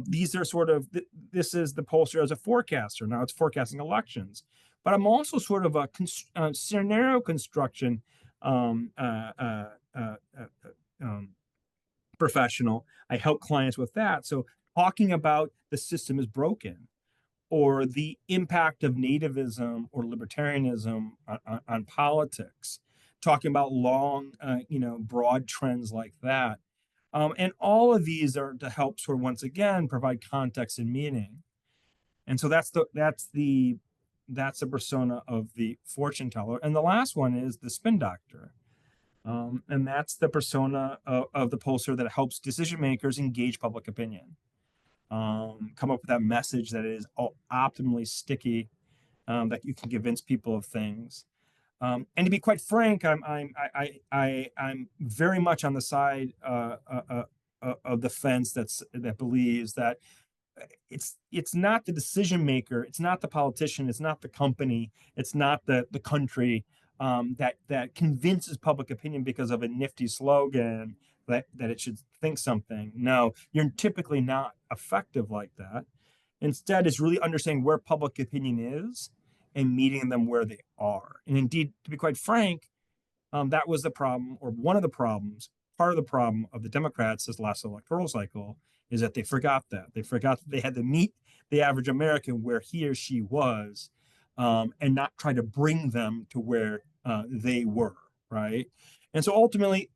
These are sort of, this is the pollster as a forecaster. Now it's forecasting elections. But I'm also sort of a scenario construction professional. I help clients with that. So talking about the system is broken, or the impact of nativism or libertarianism on politics, talking about long, broad trends like that. And all of these are to help sort of, once again, provide context and meaning. And so that's the persona of the fortune teller. And the last one is the spin doctor. And that's the persona of the pollster that helps decision makers engage public opinion. Come up with that message that is optimally sticky, that you can convince people of things. And to be quite frank, I'm very much on the side of the fence that believes that it's not the decision maker, it's not the politician, it's not the company, it's not the country that convinces public opinion because of a nifty slogan that it should think something. No, you're typically not effective like that. Instead, it's really understanding where public opinion is and meeting them where they are. And indeed, to be quite frank, that was the problem, or one of the problems, part of the problem of the Democrats this last electoral cycle is that they forgot that. They forgot that they had to meet the average American where he or she was, and not try to bring them to where they were, right? And so ultimately,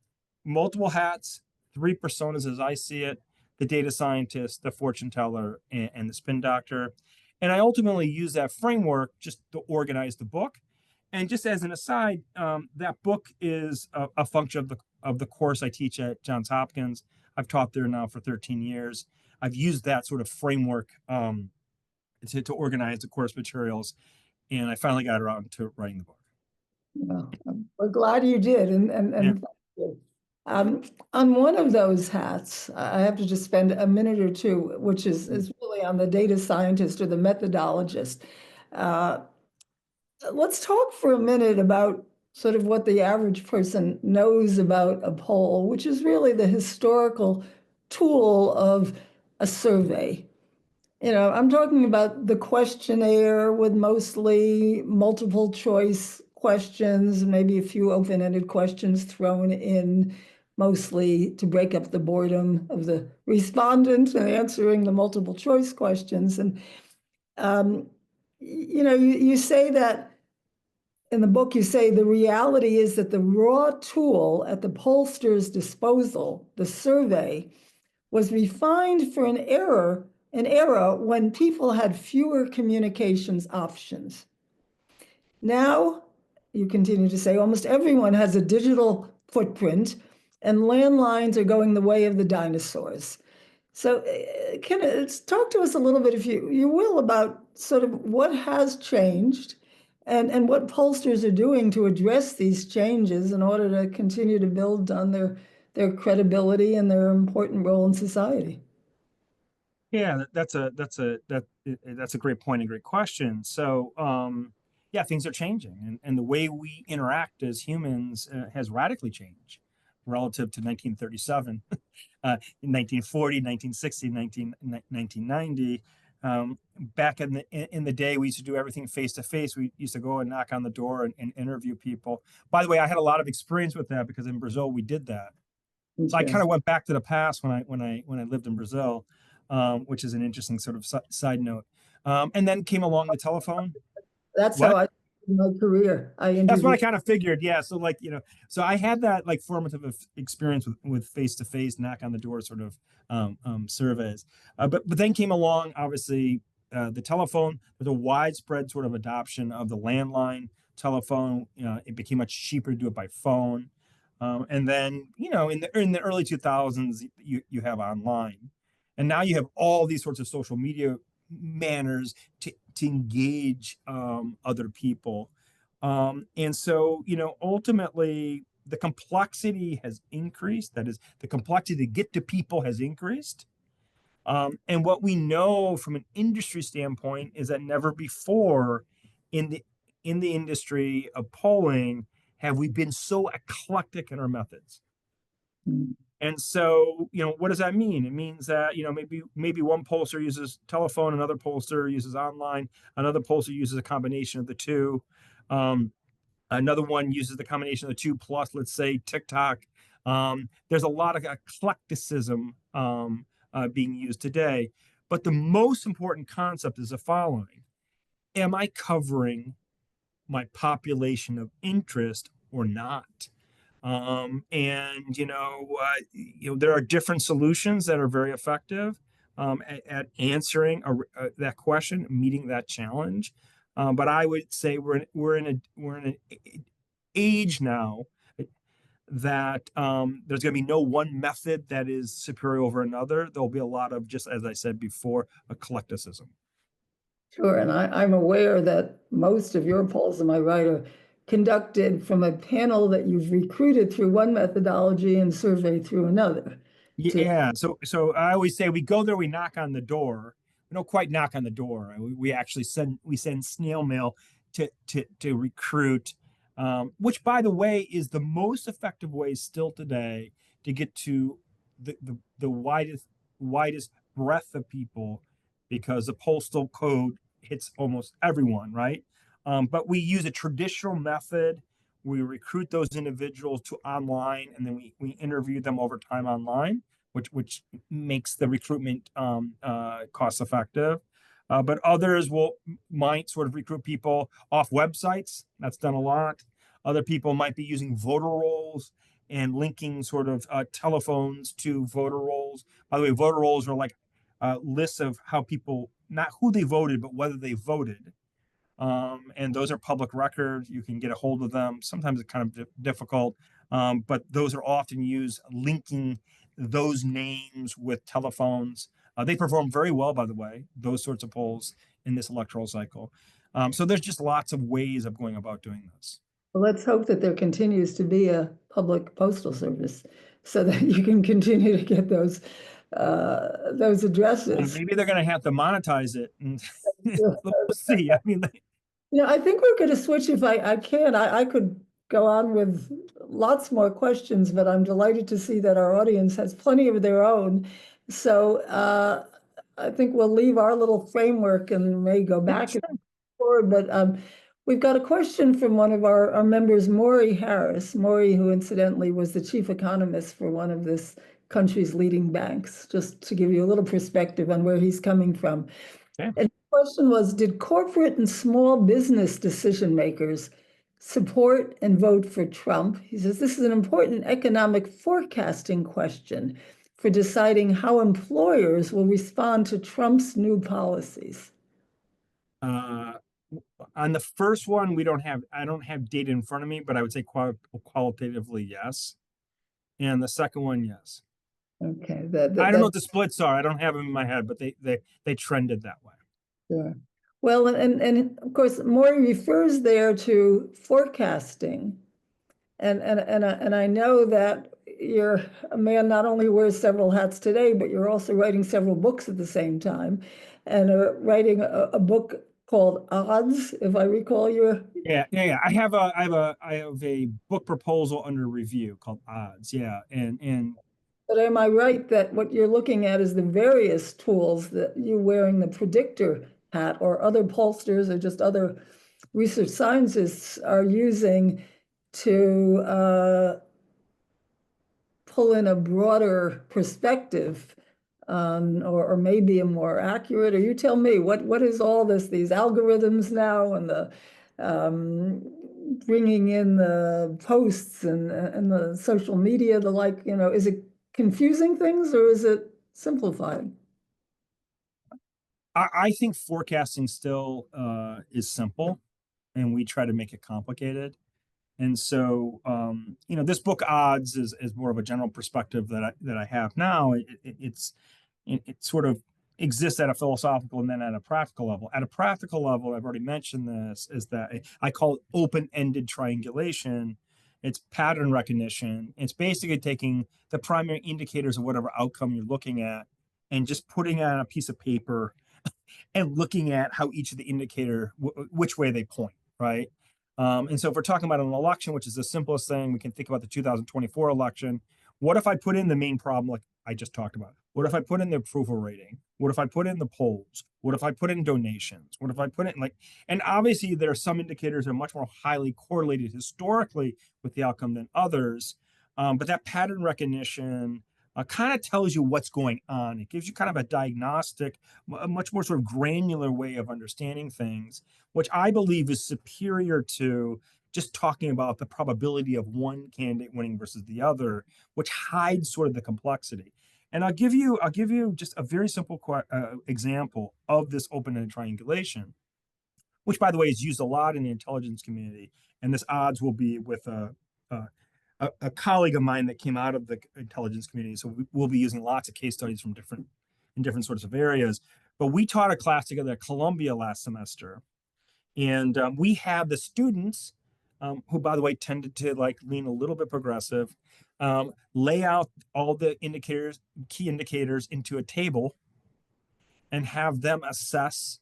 multiple hats, three personas as I see it: the data scientist, the fortune teller, and the spin doctor. And I ultimately use that framework just to organize the book. And just as an aside, that book is a function of the course I teach at Johns Hopkins. I've taught there now for 13 years. I've used that sort of framework to organize the course materials, and I finally got around to writing the book. Well, we're glad you did, and Yeah. thank you. On one of those hats, I have to just spend a minute or two, which is really on the data scientist or the methodologist. Uh, let's talk for a minute about sort of what the average person knows about a poll, which is really the historical tool of a survey. You know, I'm talking about the questionnaire with mostly multiple choice questions, maybe a few open-ended questions thrown in, mostly to break up the boredom of the respondent and answering the multiple choice questions. And, you know, you say that in the book, you say the reality is that the raw tool at the pollster's disposal, the survey, was refined for an era when people had fewer communications options. Now, you continue to say, almost everyone has a digital footprint, and landlines are going the way of the dinosaurs. So can talk to us a little bit, if you will, about sort of what has changed and what pollsters are doing to address these changes in order to continue to build on their credibility and their important role in society. Yeah, that's a great point, and great question. So, yeah, things are changing, and the way we interact as humans has radically changed relative to 1937, 1940, 1960, 1990. Back in the day, we used to do everything face to face. We used to go and knock on the door and interview people. By the way, I had a lot of experience with that because in Brazil we did that. So I kind of went back to the past when I lived in Brazil, which is an interesting sort of side note. And then came along the telephone. That's What? how I in my career. I That's what I interviewed. kind of figured. Yeah. So like, so I had that like formative experience with face to face, knock on the door sort of surveys. But then came along, obviously, the telephone. There's a widespread sort of adoption of the landline telephone. It became much cheaper to do it by phone. And then, in the early 2000s, you have online. And now you have all these sorts of social media manners to engage other people. And so, ultimately, the complexity has increased. That is, the complexity to get to people has increased. And what we know from an industry standpoint is that never before in the industry of polling have we been so eclectic in our methods. And so, what does that mean? It means that, maybe one pollster uses telephone, another pollster uses online, another pollster uses a combination of the two. Another one uses the combination of the two plus, let's say, TikTok. There's a lot of eclecticism being used today. But the most important concept is the following: am I covering my population of interest or not? And there are different solutions that are very effective at answering that question, meeting that challenge. But I would say we're in an age now that there's going to be no one method that is superior over another. There'll be a lot of, just as I said before, eclecticism. Sure, and I'm aware that most of your polls, am I right, are conducted from a panel that you've recruited through one methodology and surveyed through another. Yeah. So I always say we go there, we knock on the door. We don't quite knock on the door. We actually send snail mail to recruit which, by the way, is the most effective way still today to get to the widest breadth of people, because the postal code hits almost everyone, right? But we use a traditional method. We recruit those individuals to online, and then we interview them over time online, which makes the recruitment cost effective. But others might sort of recruit people off websites. That's done a lot. Other people might be using voter rolls and linking sort of telephones to voter rolls. By the way, voter rolls are like lists of how people, not who they voted, but whether they voted. And those are public records. You can get a hold of them. Sometimes it's kind of difficult, but those are often used linking those names with telephones. They perform very well, by the way, those sorts of polls in this electoral cycle. So there's just lots of ways of going about doing this. Well, let's hope that there continues to be a public postal service so that you can continue to get those addresses. Maybe they're going to have to monetize it, and we'll see. I mean, I think we're going to switch if I can. I could go on with lots more questions, but I'm delighted to see that our audience has plenty of their own. So I think we'll leave our little framework and may go back and forward. But we've got a question from one of our members, Maury Harris. Maury, who incidentally was the chief economist for one of this country's leading banks, just to give you a little perspective on where he's coming from. Okay. And the question was, did corporate and small business decision makers support and vote for Trump? He says, this is an important economic forecasting question for deciding how employers will respond to Trump's new policies. On the first one, I don't have data in front of me, but I would say qualitatively, yes. And the second one, yes. Okay. I don't know what the splits are. I don't have them in my head, but they trended that way. Sure. Well, and of course, Maury refers there to forecasting. And I know that you're a man not only wears several hats today, but you're also writing several books at the same time, and writing a book called Odds, if I recall your. Yeah. I have a book proposal under review called Odds. Yeah, and. But am I right that what you're looking at is the various tools that you wearing the predictor hat or other pollsters or just other research scientists are using to pull in a broader perspective, or maybe a more accurate, or you tell me, what is all this, these algorithms now and the bringing in the posts and the social media, the like, is it confusing things or is it simplifying? I think forecasting still is simple, and we try to make it complicated. And so, this book Odds is more of a general perspective that I have now. It sort of exists at a philosophical and then at a practical level. At a practical level, I've already mentioned this, is that I call it open-ended triangulation. It's pattern recognition. It's basically taking the primary indicators of whatever outcome you're looking at and just putting it on a piece of paper and looking at how each of the indicator, which way they point, right? And so if we're talking about an election, which is the simplest thing, we can think about the 2024 election. What if I put in the main problem, like I just talked about? What if I put in the approval rating? What if I put in the polls? What if I put in donations? What if I put in and obviously there are some indicators that are much more highly correlated historically with the outcome than others. But that pattern recognition kind of tells you what's going on. It gives you kind of a diagnostic, a much more sort of granular way of understanding things, which I believe is superior to just talking about the probability of one candidate winning versus the other, which hides sort of the complexity. And I'll give you just a very simple example of this open-ended triangulation, which, by the way, is used a lot in the intelligence community. And this Odds will be with a colleague of mine that came out of the intelligence community. So we'll be using lots of case studies from different sorts of areas. But we taught a class together at Columbia last semester. And we had the students, who, by the way, tended to lean a little bit progressive, lay out all the key indicators into a table and have them assess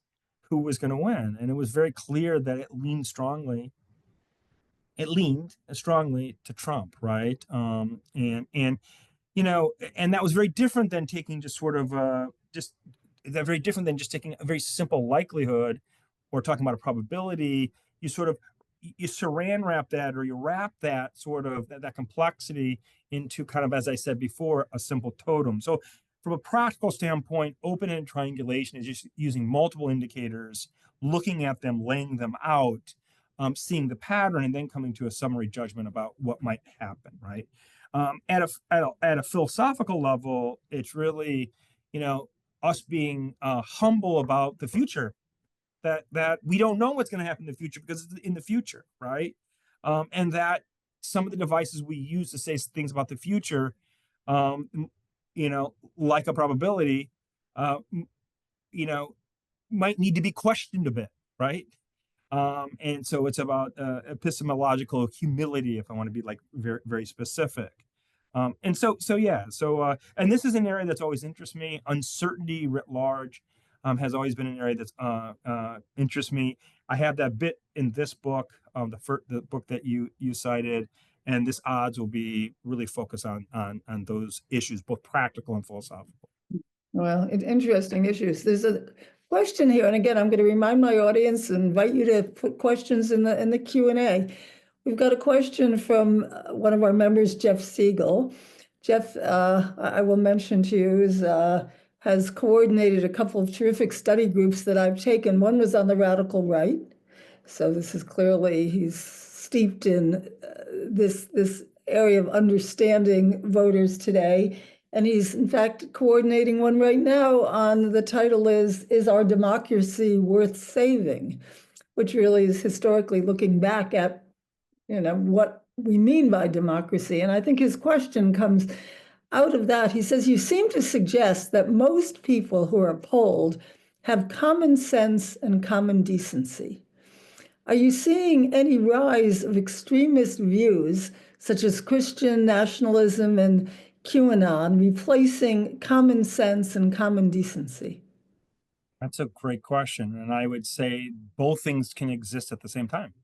who was going to win. And it was very clear that it leaned strongly it leaned strongly to Trump, right? And that was very different than taking just sort of just that very different than just taking a very simple likelihood or talking about a probability. You sort of you saran wrap that, or you wrap that sort of that complexity into kind of, as I said before, a simple totem. So from a practical standpoint, open-ended triangulation is just using multiple indicators, looking at them, laying them out, seeing the pattern, and then coming to a summary judgment about what might happen, right? At a philosophical level, it's really, us being humble about the future, that we don't know what's going to happen in the future because it's in the future, right? And that some of the devices we use to say things about the future, like a probability, might need to be questioned a bit, right? And so it's about epistemological humility, if I want to be like very, very specific. And this is an area that's always interested me. Uncertainty writ large has always been an area that's interests me. I have that bit in this book, the book that you cited, and this odds will be really focused on those issues, both practical and philosophical. Well, interesting issues. There's a question here, and again, I'm going to remind my audience and invite you to put questions in the Q&A. We've got a question from one of our members, Jeff Siegel. Jeff, I will mention to you, has coordinated a couple of terrific study groups that I've taken. One was on the radical right. So this is clearly, he's steeped in this area of understanding voters today. And he's in fact coordinating one right now on, the title is Our Democracy Worth Saving? Which really is historically looking back at, what we mean by democracy. And I think his question comes out of that. He says, you seem to suggest that most people who are polled have common sense and common decency. Are you seeing any rise of extremist views, such as Christian nationalism and QAnon, replacing common sense and common decency? That's a great question. And I would say both things can exist at the same time,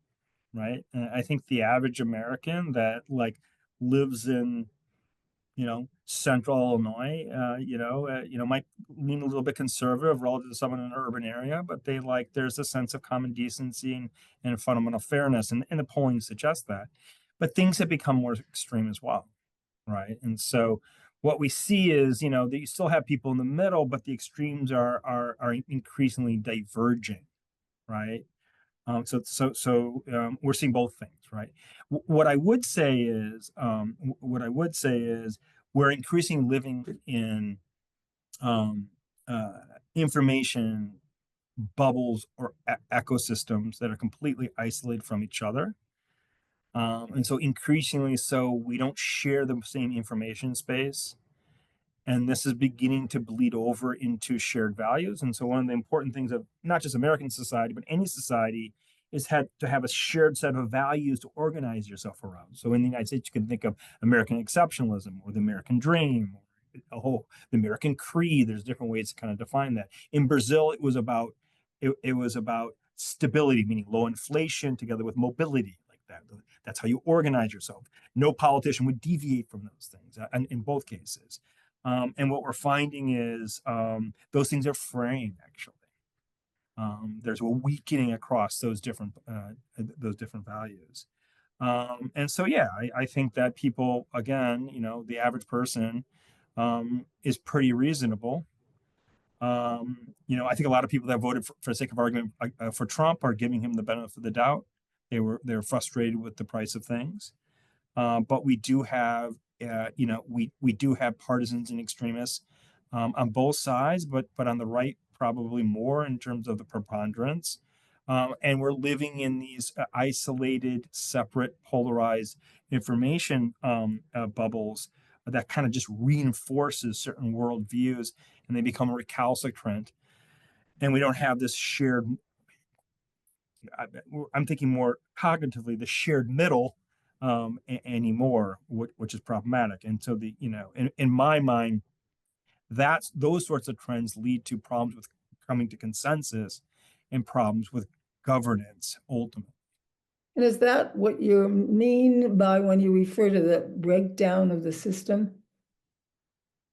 right? And I think the average American that lives in, central Illinois, might lean a little bit conservative relative to someone in an urban area, but there's a sense of common decency and fundamental fairness. And the polling suggests that. But things have become more extreme as well, right? And so what we see is, that you still have people in the middle, but the extremes are increasingly diverging, right? We're seeing both things, right? What I would say is, we're increasingly living in information bubbles or ecosystems that are completely isolated from each other. And so increasingly so, we don't share the same information space. And this is beginning to bleed over into shared values. And so one of the important things of not just American society, but any society, is to have a shared set of values to organize yourself around. So in the United States, you can think of American exceptionalism or the American dream, or the American creed. There's different ways to kind of define that. In Brazil, it was about stability, meaning low inflation together with mobility. That's how you organize yourself. No politician would deviate from those things, and in both cases. And what we're finding is those things are fraying, actually. There's a weakening across those different values. And so, yeah, I think that people, again, the average person is pretty reasonable. I think a lot of people that voted for the sake of argument for Trump are giving him the benefit of the doubt. They're frustrated with the price of things. But we do have we do have partisans and extremists on both sides, but on the right probably more in terms of the preponderance. And we're living in these isolated, separate, polarized information bubbles that kind of just reinforces certain worldviews, and they become recalcitrant. And we don't have this shared, I'm thinking more cognitively, the shared middle anymore, which is problematic. And so in my mind, those sorts of trends lead to problems with coming to consensus and problems with governance ultimately. And is that what you mean by when you refer to the breakdown of the system?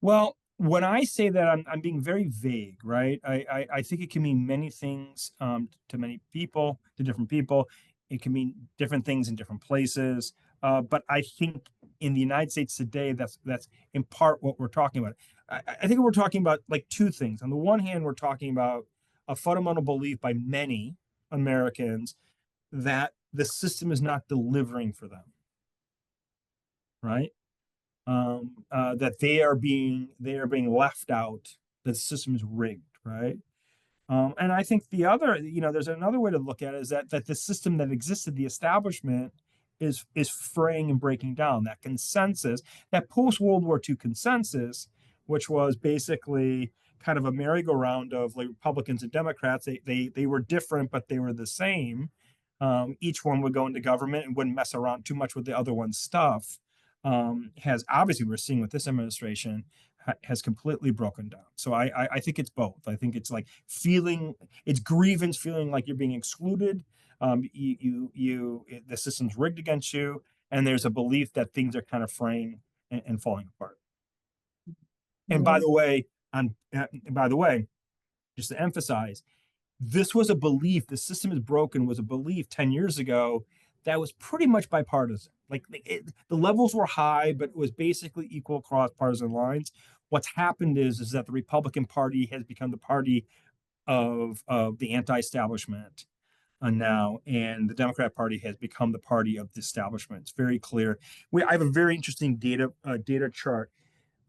Well, when I say that, I'm being very vague, right? I think it can mean many things to many people, to different people. It can mean different things in different places. But I think in the United States today, that's in part what we're talking about. I think we're talking about like two things. On the one hand, we're talking about a fundamental belief by many Americans that the system is not delivering for them, right? That they are being left out. That the system is rigged, right? And I think the other, there's another way to look at it is that the system that existed, the establishment, is fraying and breaking down. That consensus, that post World War II consensus, which was basically kind of a merry-go-round of like Republicans and Democrats. They were different, but they were the same. Each one would go into government and wouldn't mess around too much with the other one's stuff. Has obviously, we're seeing with this administration, has completely broken down. So I think it's both. I think it's like it's grievance, feeling like you're being excluded. The system's rigged against you, and there's a belief that things are kind of fraying and falling apart. And by the way, just to emphasize, this was a belief. The system is broken was a belief 10 years ago that was pretty much bipartisan. Like the levels were high, but it was basically equal across partisan lines. What's happened is that the Republican Party has become the party of the anti-establishment now, and the Democrat Party has become the party of the establishment. It's very clear. I have a very interesting data chart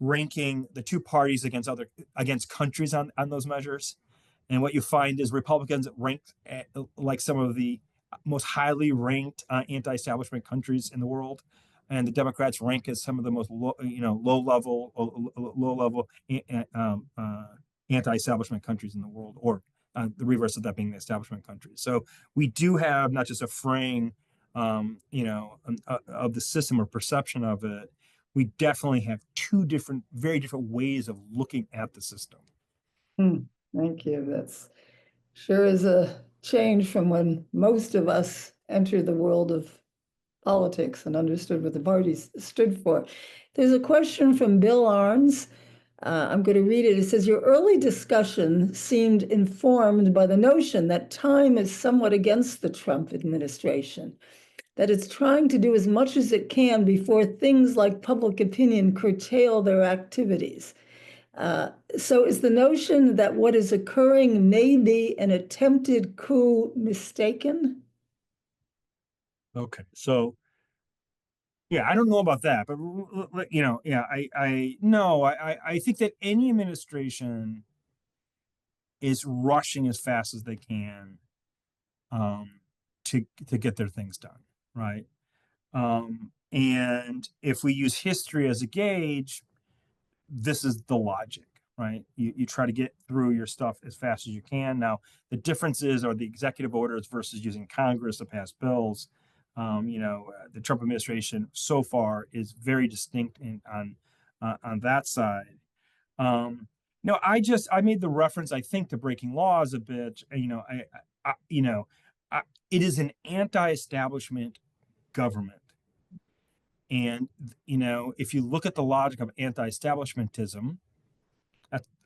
ranking the two parties against countries on those measures. And what you find is Republicans ranked like some of the most highly ranked anti-establishment countries in the world, and the Democrats rank as some of the most low level anti-establishment countries in the world, or the reverse of that being the establishment countries. So we do have not just a fraying, of the system or perception of it. We definitely have two very different ways of looking at the system. Thank you. That's sure is a change from when most of us entered the world of politics and understood what the parties stood for. There's a question from Bill Arns. I'm going to read it. It says, your early discussion seemed informed by the notion that time is somewhat against the Trump administration, that it's trying to do as much as it can before things like public opinion curtail their activities. So is the notion that what is occurring may be an attempted coup mistaken? Okay, so yeah, I don't know about that, but yeah, I think that any administration is rushing as fast as they can to get their things done, right? And if we use history as a gauge, this is the logic, right? You try to get through your stuff as fast as you can. Now, the differences are the executive orders versus using Congress to pass bills. The Trump administration so far is very distinct on that side. No, I made the reference, I think, to breaking laws a bit. It is an anti-establishment government. And, if you look at the logic of anti-establishmentism,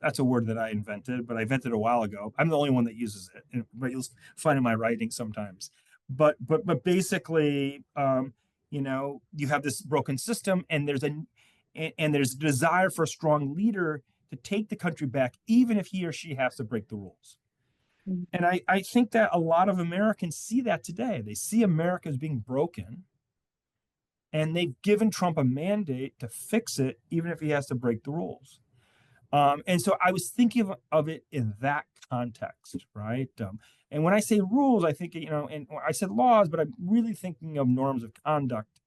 that's a word that I invented, but I invented it a while ago. I'm the only one that uses it, but you'll find in my writing sometimes. But basically, you have this broken system, and there's a desire for a strong leader to take the country back, even if he or she has to break the rules. And I think that a lot of Americans see that today. They see America as being broken, and they've given Trump a mandate to fix it, even if he has to break the rules. And so I was thinking of it in that context, right? And when I say rules, I think, and I said laws, but I'm really thinking of norms of conduct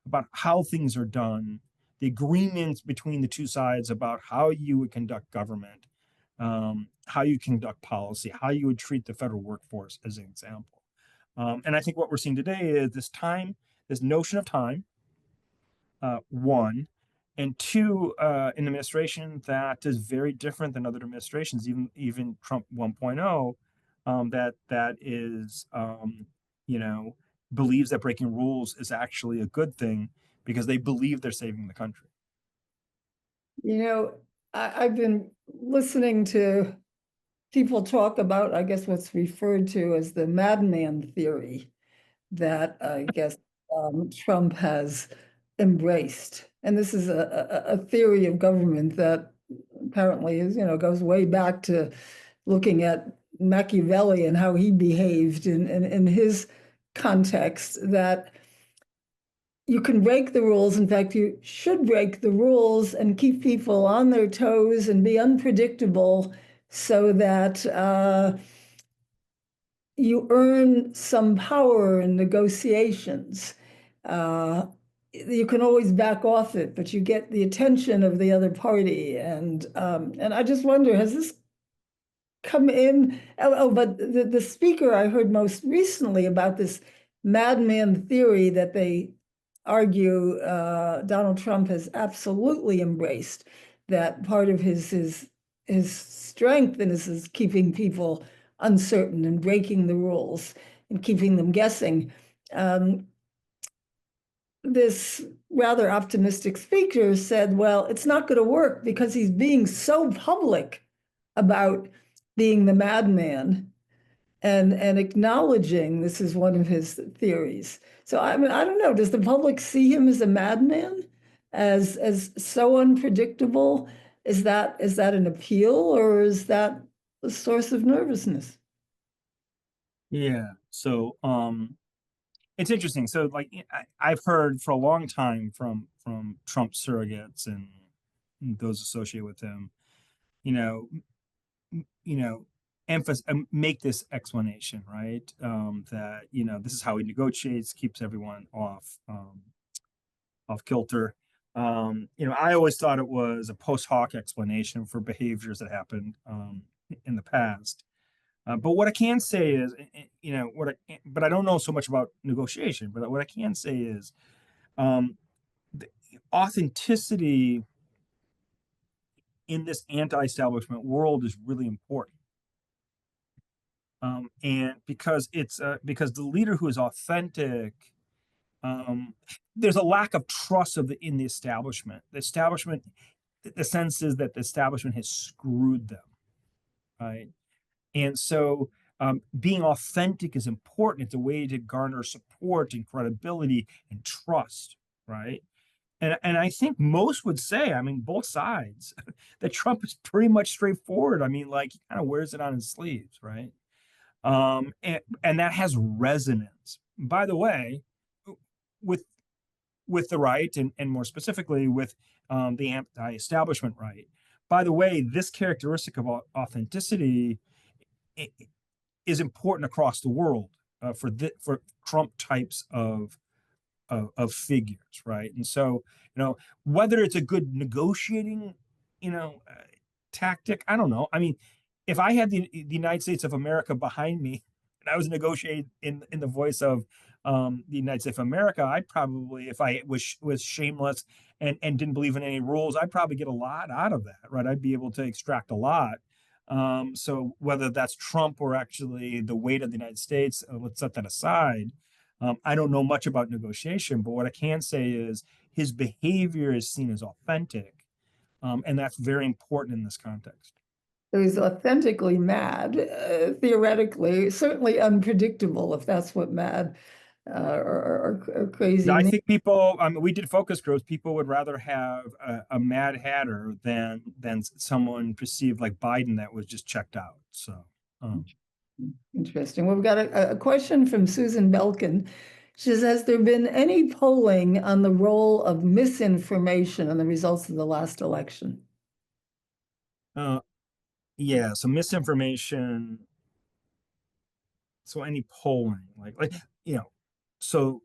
about how things are done, the agreements between the two sides about how you would conduct government, how you conduct policy, how you would treat the federal workforce, as an example. And I think what we're seeing today is this notion of time, one, and two, an administration that is very different than other administrations, even Trump 1.0, that is, believes that breaking rules is actually a good thing because they believe they're saving the country. You know, I've been listening to people talk about, I guess, what's referred to as the madman theory that I guess Trump has embraced. And this is a theory of government that apparently is, goes way back to looking at Machiavelli and how he behaved in his context, that you can break the rules. In fact, you should break the rules and keep people on their toes and be unpredictable so that you earn some power in negotiations. You can always back off it, but you get the attention of the other party. And I just wonder, has this come in? But the speaker I heard most recently about this madman theory that they argue Donald Trump has absolutely embraced, that part of his strength is keeping people uncertain and breaking the rules and keeping them guessing. This rather optimistic speaker said, well, it's not going to work because he's being so public about being the madman and acknowledging this is one of his theories. So I mean, I don't know, does the public see him as a madman, as so unpredictable? Is that an appeal, or is that a source of nervousness? Yeah. So it's interesting. So like I've heard for a long time from Trump surrogates and those associated with him, you know, make this explanation, right? That this is how he negotiates, keeps everyone off kilter. I always thought it was a post hoc explanation for behaviors that happened in the past. But what I can say is, but I don't know so much about negotiation. But what I can say is, the authenticity in this anti-establishment world is really important. And because because the leader who is authentic, there's a lack of trust in the establishment. The sense is that the establishment has screwed them, right? And so being authentic is important. It's a way to garner support and credibility and trust, right? And I think most would say, I mean, both sides, that Trump is pretty much straightforward. I mean, like, he kind of wears it on his sleeves, right? And that has resonance. By the way, with the right, and more specifically with the anti-establishment right. By the way, this characteristic of authenticity is important across the world for Trump types of figures, right? And so, whether it's a good negotiating, tactic, I don't know. I mean, if I had the United States of America behind me and I was negotiating in the voice of the United States of America, I'd probably, if I was shameless and didn't believe in any rules, I'd probably get a lot out of that, right? I'd be able to extract a lot. So whether that's Trump or actually the weight of the United States, let's set that aside. I don't know much about negotiation, but what I can say is his behavior is seen as authentic, and that's very important in this context. So he's authentically mad, theoretically, certainly unpredictable, if that's what mad or crazy. I think people, we did focus groups. People would rather have a Mad Hatter than someone perceived like Biden that was just checked out. So interesting. Well, we've got a question from Susan Belkin. She says, has there been any polling on the role of misinformation on the results of the last election? Yeah, so misinformation. So any polling, so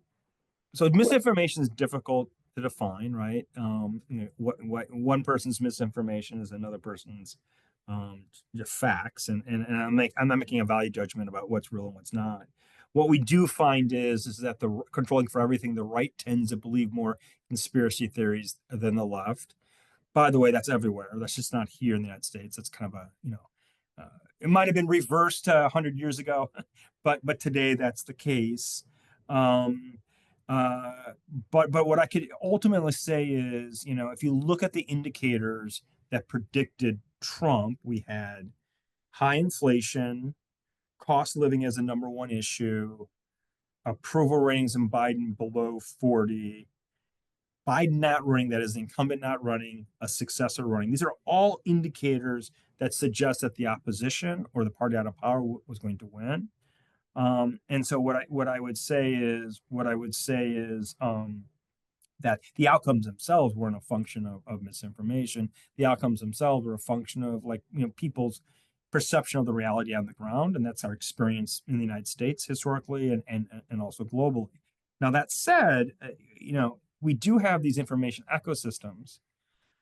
misinformation is difficult to define, right? What one person's misinformation is another person's facts, and I'm not making a value judgment about what's real and what's not. What we do find is that the controlling for everything, the right tends to believe more conspiracy theories than the left. By the way, that's everywhere. That's just not here in the United States. It's kind of it might have been reversed 100 years ago, but today that's the case. Um, but what I could ultimately say is, if you look at the indicators that predicted Trump, we had high inflation, cost of living as a number one issue, approval ratings in Biden below 40, Biden not running, that is, the incumbent not running, a successor running. These are all indicators that suggest that the opposition or the party out of power was going to win. And so what I would say is that the outcomes themselves weren't a function of misinformation. The outcomes themselves were a function of people's perception of the reality on the ground, and that's our experience in the United States historically and also globally. Now that said, we do have these information ecosystems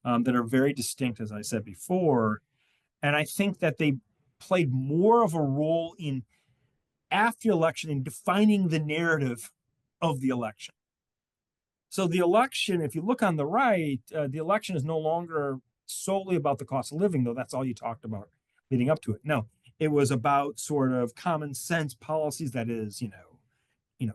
that are very distinct, as I said before, and I think that they played more of a role in after the election in defining the narrative of the election. So the election, if you look on the right, the election is no longer solely about the cost of living, though that's all you talked about leading up to it. No, it was about sort of common sense policies, that is,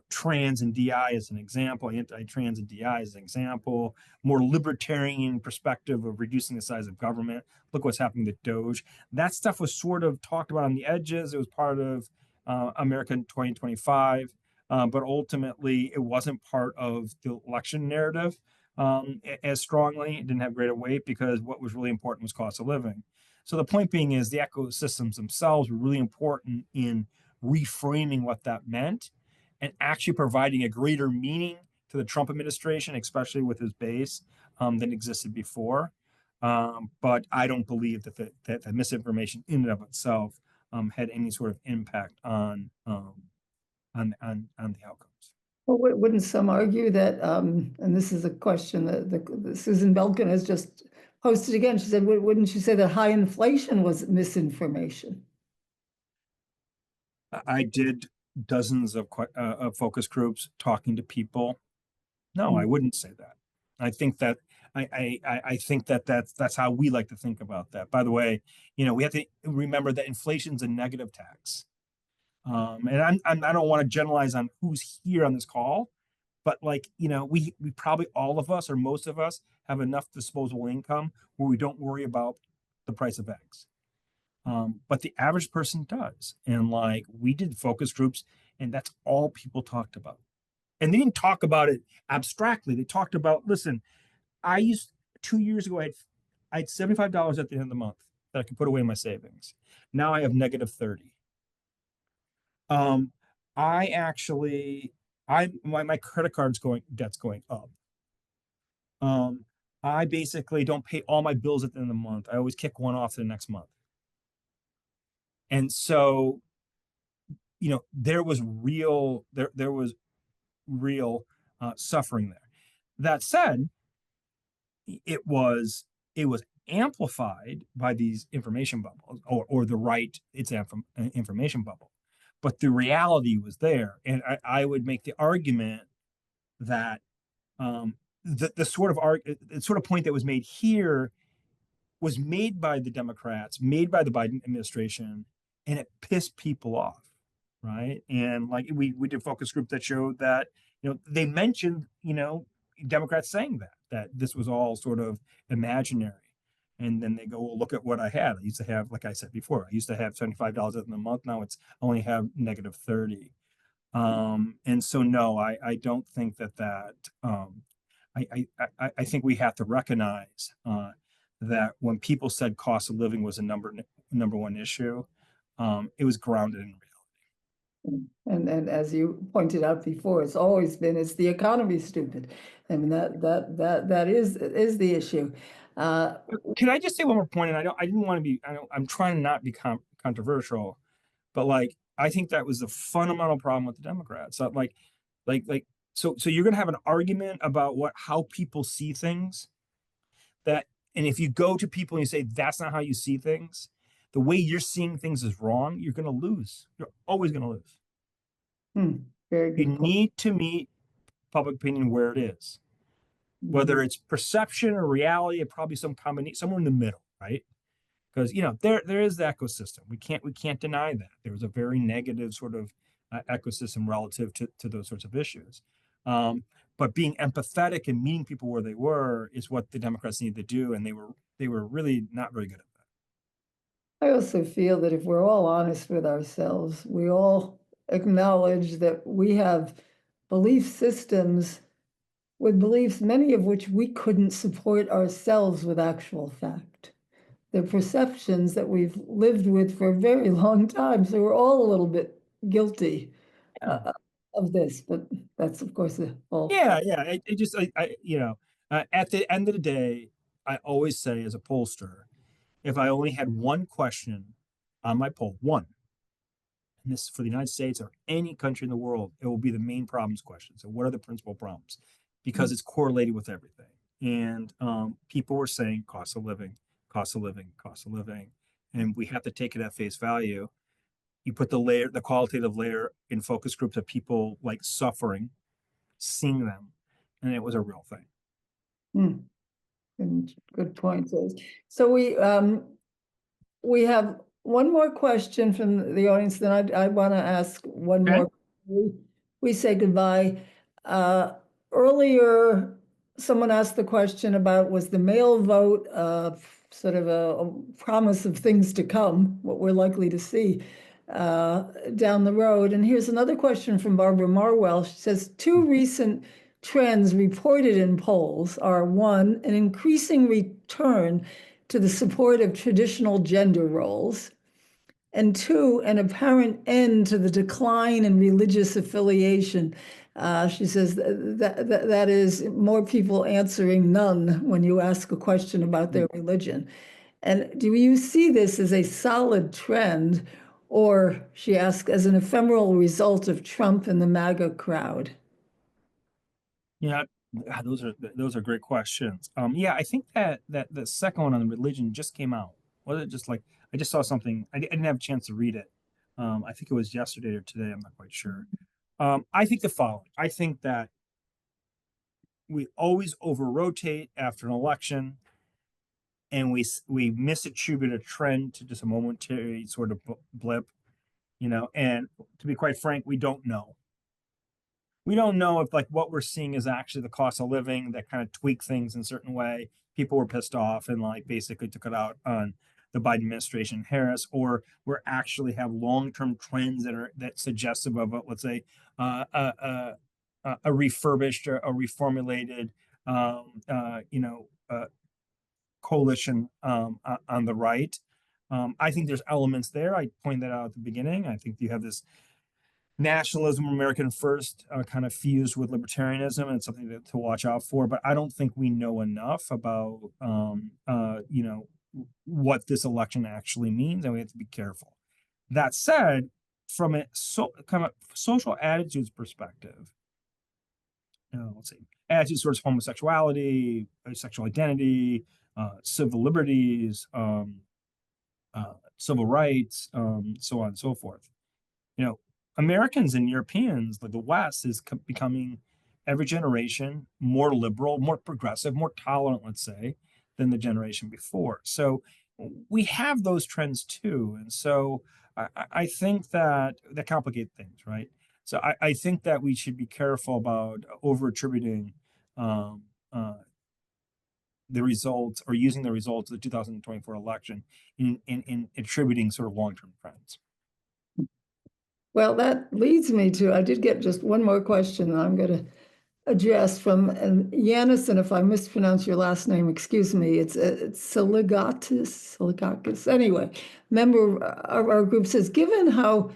trans and DI as an example, anti-trans and DI as an example, more libertarian perspective of reducing the size of government. Look what's happening with Doge. That stuff was sort of talked about on the edges. It was part of America 2025, but ultimately it wasn't part of the election narrative as strongly. It didn't have greater weight because what was really important was cost of living. So the point being is the ecosystems themselves were really important in reframing what that meant and actually providing a greater meaning to the Trump administration, especially with his base, than existed before. But I don't believe that the misinformation in and of itself had any sort of impact on the outcomes. Well, wouldn't some argue that, and this is a question that Susan Belkin has just posted again. She said, wouldn't you say that high inflation was misinformation? I did dozens of focus groups talking to people. No, I wouldn't say that. I think that I think that that's how we like to think about that. By the way, we have to remember that inflation's a negative tax. And I don't want to generalize on who's here on this call, but we probably all of us or most of us have enough disposable income where we don't worry about the price of eggs. But the average person does. And we did focus groups, and that's all people talked about. And they didn't talk about it abstractly. They talked about, listen, 2 years ago, I had $75 at the end of the month that I could put away in my savings. Now I have negative 30. I actually, my credit card's debt's going up. I basically don't pay all my bills at the end of the month. I always kick one off to the next month. And so, there was real suffering there. That said, it was amplified by these information bubbles or the right, it's an information bubble. But the reality was there. And I would make the argument that the sort of point that was made here was made by the Democrats, made by the Biden administration, and it pissed people off, right? And we did a focus group that showed that they mentioned Democrats saying that this was all sort of imaginary, and then they go, well, look at what I had. I used to have, like I said before, I used to have $75 in a month. Now I only have negative 30. And so no, I don't think that. I think we have to recognize that when people said cost of living was a number one issue, it was grounded in reality. And as you pointed out before, it's the economy stupid. I mean that is the issue. Can I just say one more point? And I didn't want to be. I'm trying to not be controversial, but I think that was the fundamental problem with the Democrats. So so you're going to have an argument about how people see things. And if you go to people and you say that's not how you see things, the way you're seeing things is wrong, you're going to lose. You're always going to lose. Very good. You need to meet public opinion where it is, whether it's perception or reality, or probably some combination, somewhere in the middle, right? Because there is the ecosystem. We can't deny that there was a very negative sort of ecosystem relative to those sorts of issues. But being empathetic and meeting people where they were is what the Democrats need to do, and they were really not very good at that. I also feel that if we're all honest with ourselves, we all acknowledge that we have belief systems with beliefs, many of which we couldn't support ourselves with actual fact. They're perceptions that we've lived with for a very long time. So we're all a little bit guilty of this, but that's of course a whole. Yeah, at the end of the day, I always say as a pollster, if I only had one question on my poll, one, and this for the United States or any country in the world, it will be the main problems question. So what are the principal problems? Because it's correlated with everything. And people were saying cost of living, cost of living, cost of living. And we have to take it at face value. You put the qualitative layer in focus groups of people like suffering, seeing them, and it was a real thing. Good point. So we have one more question from the audience. Then I want to ask one more. We say goodbye. Earlier, someone asked the question about was the mail vote sort of a promise of things to come, what we're likely to see down the road. And here's another question from Barbara Marwell. She says, two recent trends reported in polls are one, an increasing return to the support of traditional gender roles, and two, an apparent end to the decline in religious affiliation. She says that is more people answering none when you ask a question about their religion. And do you see this as a solid trend, or, she asks, as an ephemeral result of Trump and the MAGA crowd? Yeah, those are great questions. Yeah, I think that the second one on the religion just came out. Was it just like I just saw something? I didn't have a chance to read it. I think it was yesterday or today. I'm not quite sure. I think the following. I think that we always over-rotate after an election, and we misattribute a trend to just a momentary sort of blip, And to be quite frank, we don't know. We don't know if like what we're seeing is actually the cost of living that kind of tweak things in a certain way. People were pissed off and like basically took it out on the Biden administration, Harris, or we're actually have long-term trends that suggestive of, let's say, a refurbished or a reformulated, coalition on the right. I think there's elements there. I pointed that out at the beginning. I think you have this nationalism, American first, kind of fused with libertarianism, and it's something to watch out for. But I don't think we know enough about, what this election actually means, and we have to be careful. That said, from a kind of social attitudes perspective, let's see, attitudes towards homosexuality, sexual identity, civil liberties, civil rights, so on and so forth. Americans and Europeans, like the West, is becoming every generation more liberal, more progressive, more tolerant, let's say, than the generation before. So we have those trends too. And so I think that complicate things, right? So I think that we should be careful about over attributing the results or using the results of the 2024 election in attributing sort of long-term trends. Well, that leads me to, I did get just one more question that I'm going to address from Yanis, and if I mispronounce your last name, excuse me, it's Siligakis. Anyway, member of our group says, given how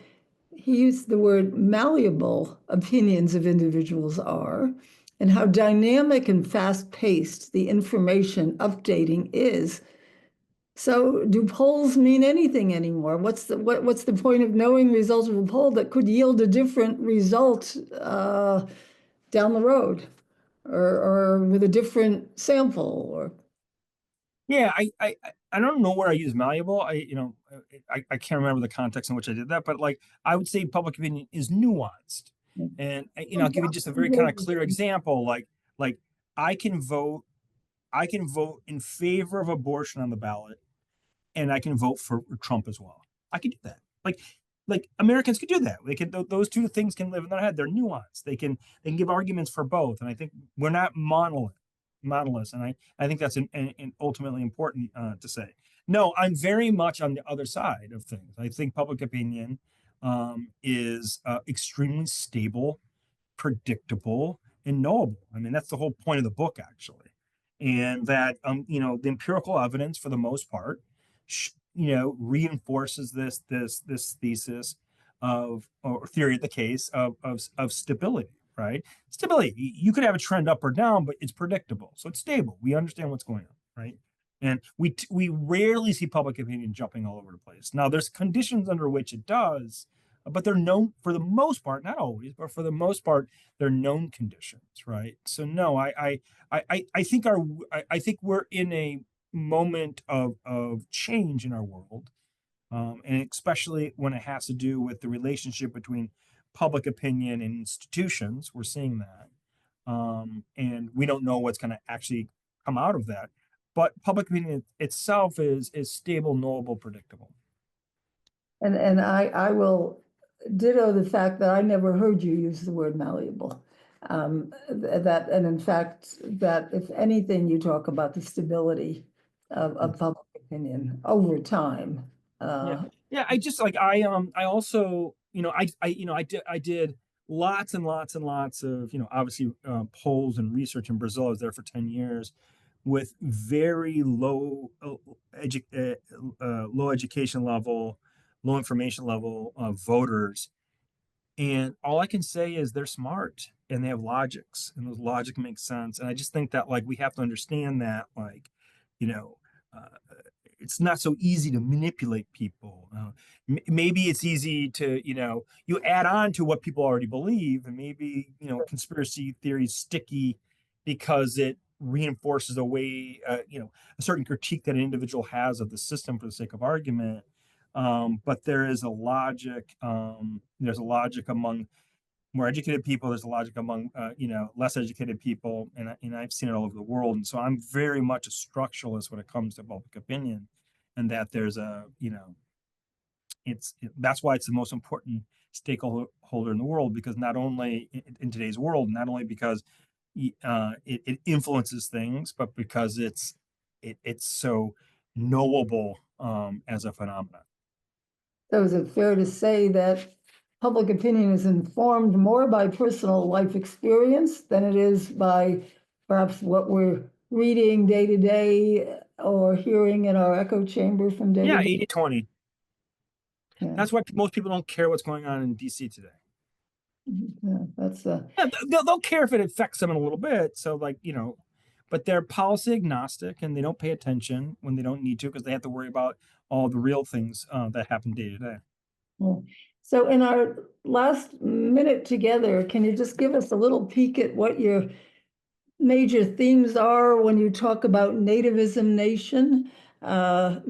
he used the word malleable opinions of individuals are, and how dynamic and fast-paced the information updating is, so do polls mean anything anymore? What's the point of knowing results of a poll that could yield a different result down the road, or with a different sample? Or yeah, I don't know where I use malleable. I can't remember the context in which I did that, but like I would say public opinion is nuanced, and I'll give you just a very kind of clear example. Like I can vote in favor of abortion on the ballot, and I can vote for Trump as well. I can do that. Like like Americans could do that. They can those two things can live in their head. They're nuanced. They can give arguments for both. And I think we're not monoliths. And I think that's an ultimately important to say. No, I'm very much on the other side of things. I think public opinion is extremely stable, predictable, and knowable. I mean, that's the whole point of the book, actually. And that, the empirical evidence, for the most part, reinforces this thesis of, or theory of the case of stability, right? Stability. You could have a trend up or down, but it's predictable, so it's stable. We understand what's going on, right? And we rarely see public opinion jumping all over the place. Now, there's conditions under which it does, but they're known for the most part, not always, but for the most part, they're known conditions, right? So no, I think I think we're in a moment of change in our world, and especially when it has to do with the relationship between public opinion and institutions. We're seeing that, and we don't know what's going to actually come out of that. But public opinion itself is stable, knowable, predictable. And I will ditto the fact that I never heard you use the word malleable. And in fact, that if anything, you talk about the stability of public opinion over time. Yeah. I just like I also I did lots and lots and lots of obviously polls and research in Brazil. I was there for 10 years with very low education level, low information level voters. And all I can say is they're smart and they have logics, and those logic makes sense. And I just think that we have to understand that you know, uh, it's not so easy to manipulate people. Maybe it's easy to, you add on to what people already believe, and maybe, conspiracy theory is sticky because it reinforces a way, a certain critique that an individual has of the system for the sake of argument. But there is a logic. There's a logic among more educated people. There's a logic among less educated people, and I've seen it all over the world. And so I'm very much a structuralist when it comes to public opinion, and that there's that's why it's the most important stakeholder in the world, because not only in today's world, not only because it influences things, but because it's so knowable as a phenomenon. So is it fair to say that public opinion is informed more by personal life experience than it is by perhaps what we're reading day to day or hearing in our echo chamber from day to Yeah, day? 80-20. Yeah. That's why most people don't care what's going on in DC today. Yeah, that's Yeah, they'll care if it affects them in a little bit. So but they're policy agnostic, and they don't pay attention when they don't need to, because they have to worry about all the real things that happen day to day. yeah. So in our last minute together, can you just give us a little peek at what your major themes are when you talk about nativism nation? My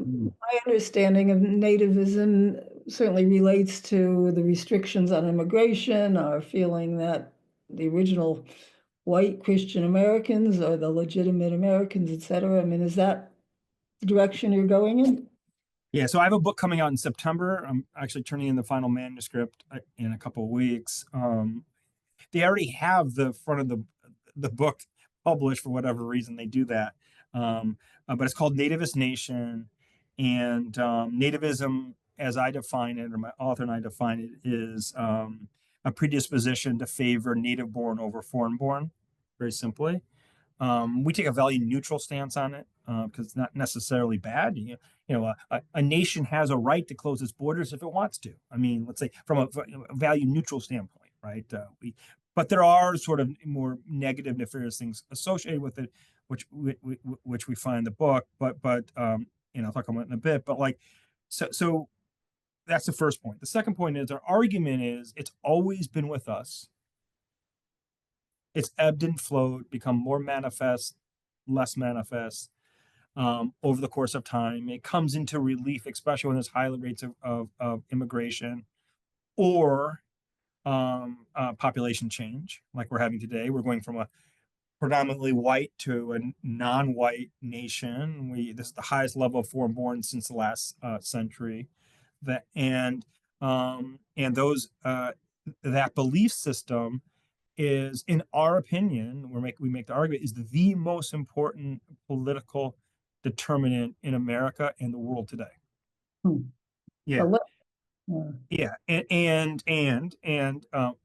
understanding of nativism certainly relates to the restrictions on immigration, our feeling that the original white Christian Americans are the legitimate Americans, et cetera. I mean, is that the direction you're going in? Yeah, so I have a book coming out in September. I'm actually turning in the final manuscript in a couple of weeks. They already have the front of the book published. For whatever reason they do that, but it's called Nativist Nation. And nativism, as I define it, or my author and I define it, is a predisposition to favor native born over foreign born, very simply. We take a value neutral stance on it because it's not necessarily bad. A nation has a right to close its borders if it wants to. I mean, let's say from a value neutral standpoint, right? But there are sort of more negative, nefarious things associated with it, which we find in the book. But I'll talk about it in a bit. But so that's the first point. The second point is our argument is it's always been with us. It's ebbed and flowed, become more manifest, less manifest over the course of time. It comes into relief, especially when there's high rates of immigration or population change, like we're having today. We're going from a predominantly white to a non-white nation. This is the highest level of foreign born since the last century. And And that belief system is, in our opinion, we make the argument, is the most important political determinant in America and the world today. Hmm. Yeah. Yeah. Yeah, and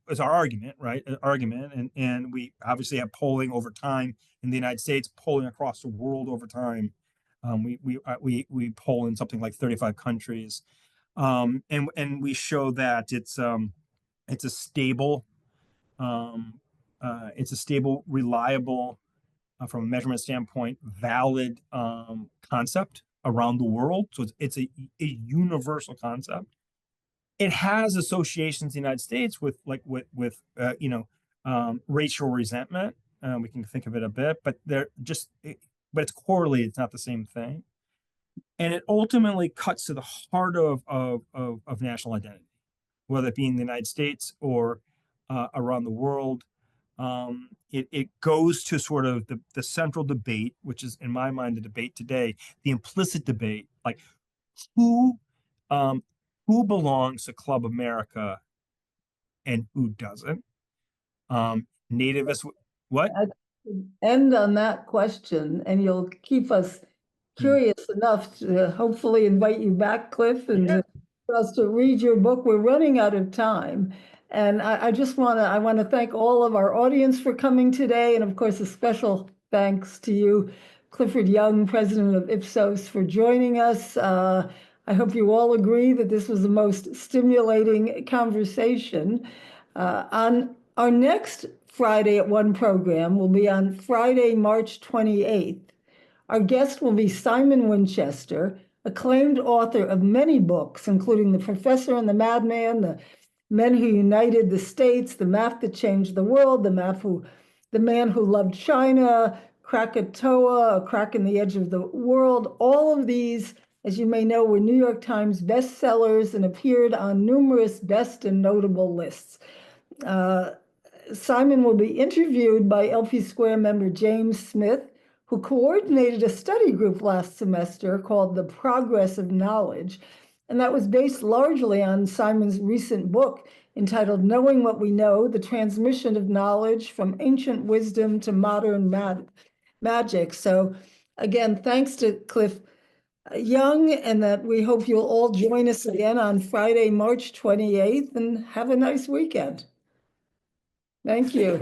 it's our argument, right? An argument, and we obviously have polling over time in the United States, polling across the world over time. We poll in something like 35 countries, and we show that it's a stable, reliable, from a measurement standpoint, valid concept around the world. So it's a universal concept. It has associations in the United States with racial resentment. We can think of it a bit, but but it's correlated. It's not the same thing, and it ultimately cuts to the heart of national identity, whether it be in the United States or around the world. It goes to sort of the central debate, which is, in my mind, the debate today, the implicit debate, like who um, who belongs to Club America and who doesn't. Nativists, what? I could end on that question, and you'll keep us Hmm. curious enough to hopefully invite you back, Cliff, and Yeah. for us to read your book. We're running out of time. And I just I want to thank all of our audience for coming today. And of course, a special thanks to you, Clifford Young, president of Ipsos, for joining us. I hope you all agree that this was the most stimulating conversation. On our next Friday at 1 program will be on Friday, March 28th. Our guest will be Simon Winchester, acclaimed author of many books, including The Professor and the Madman, The Men Who United the States, The Math That Changed the World, The Man Who Loved China, Krakatoa, A Crack in the Edge of the World. All of these, as you may know, were New York Times bestsellers and appeared on numerous best and notable lists. Simon will be interviewed by LP Square member James Smith, who coordinated a study group last semester called The Progress of Knowledge. And that was based largely on Simon's recent book entitled Knowing What We Know, The Transmission of Knowledge from Ancient Wisdom to Modern Magic. So again, thanks to Cliff Young, and that we hope you'll all join us again on Friday, March 28th, and have a nice weekend. Thank you.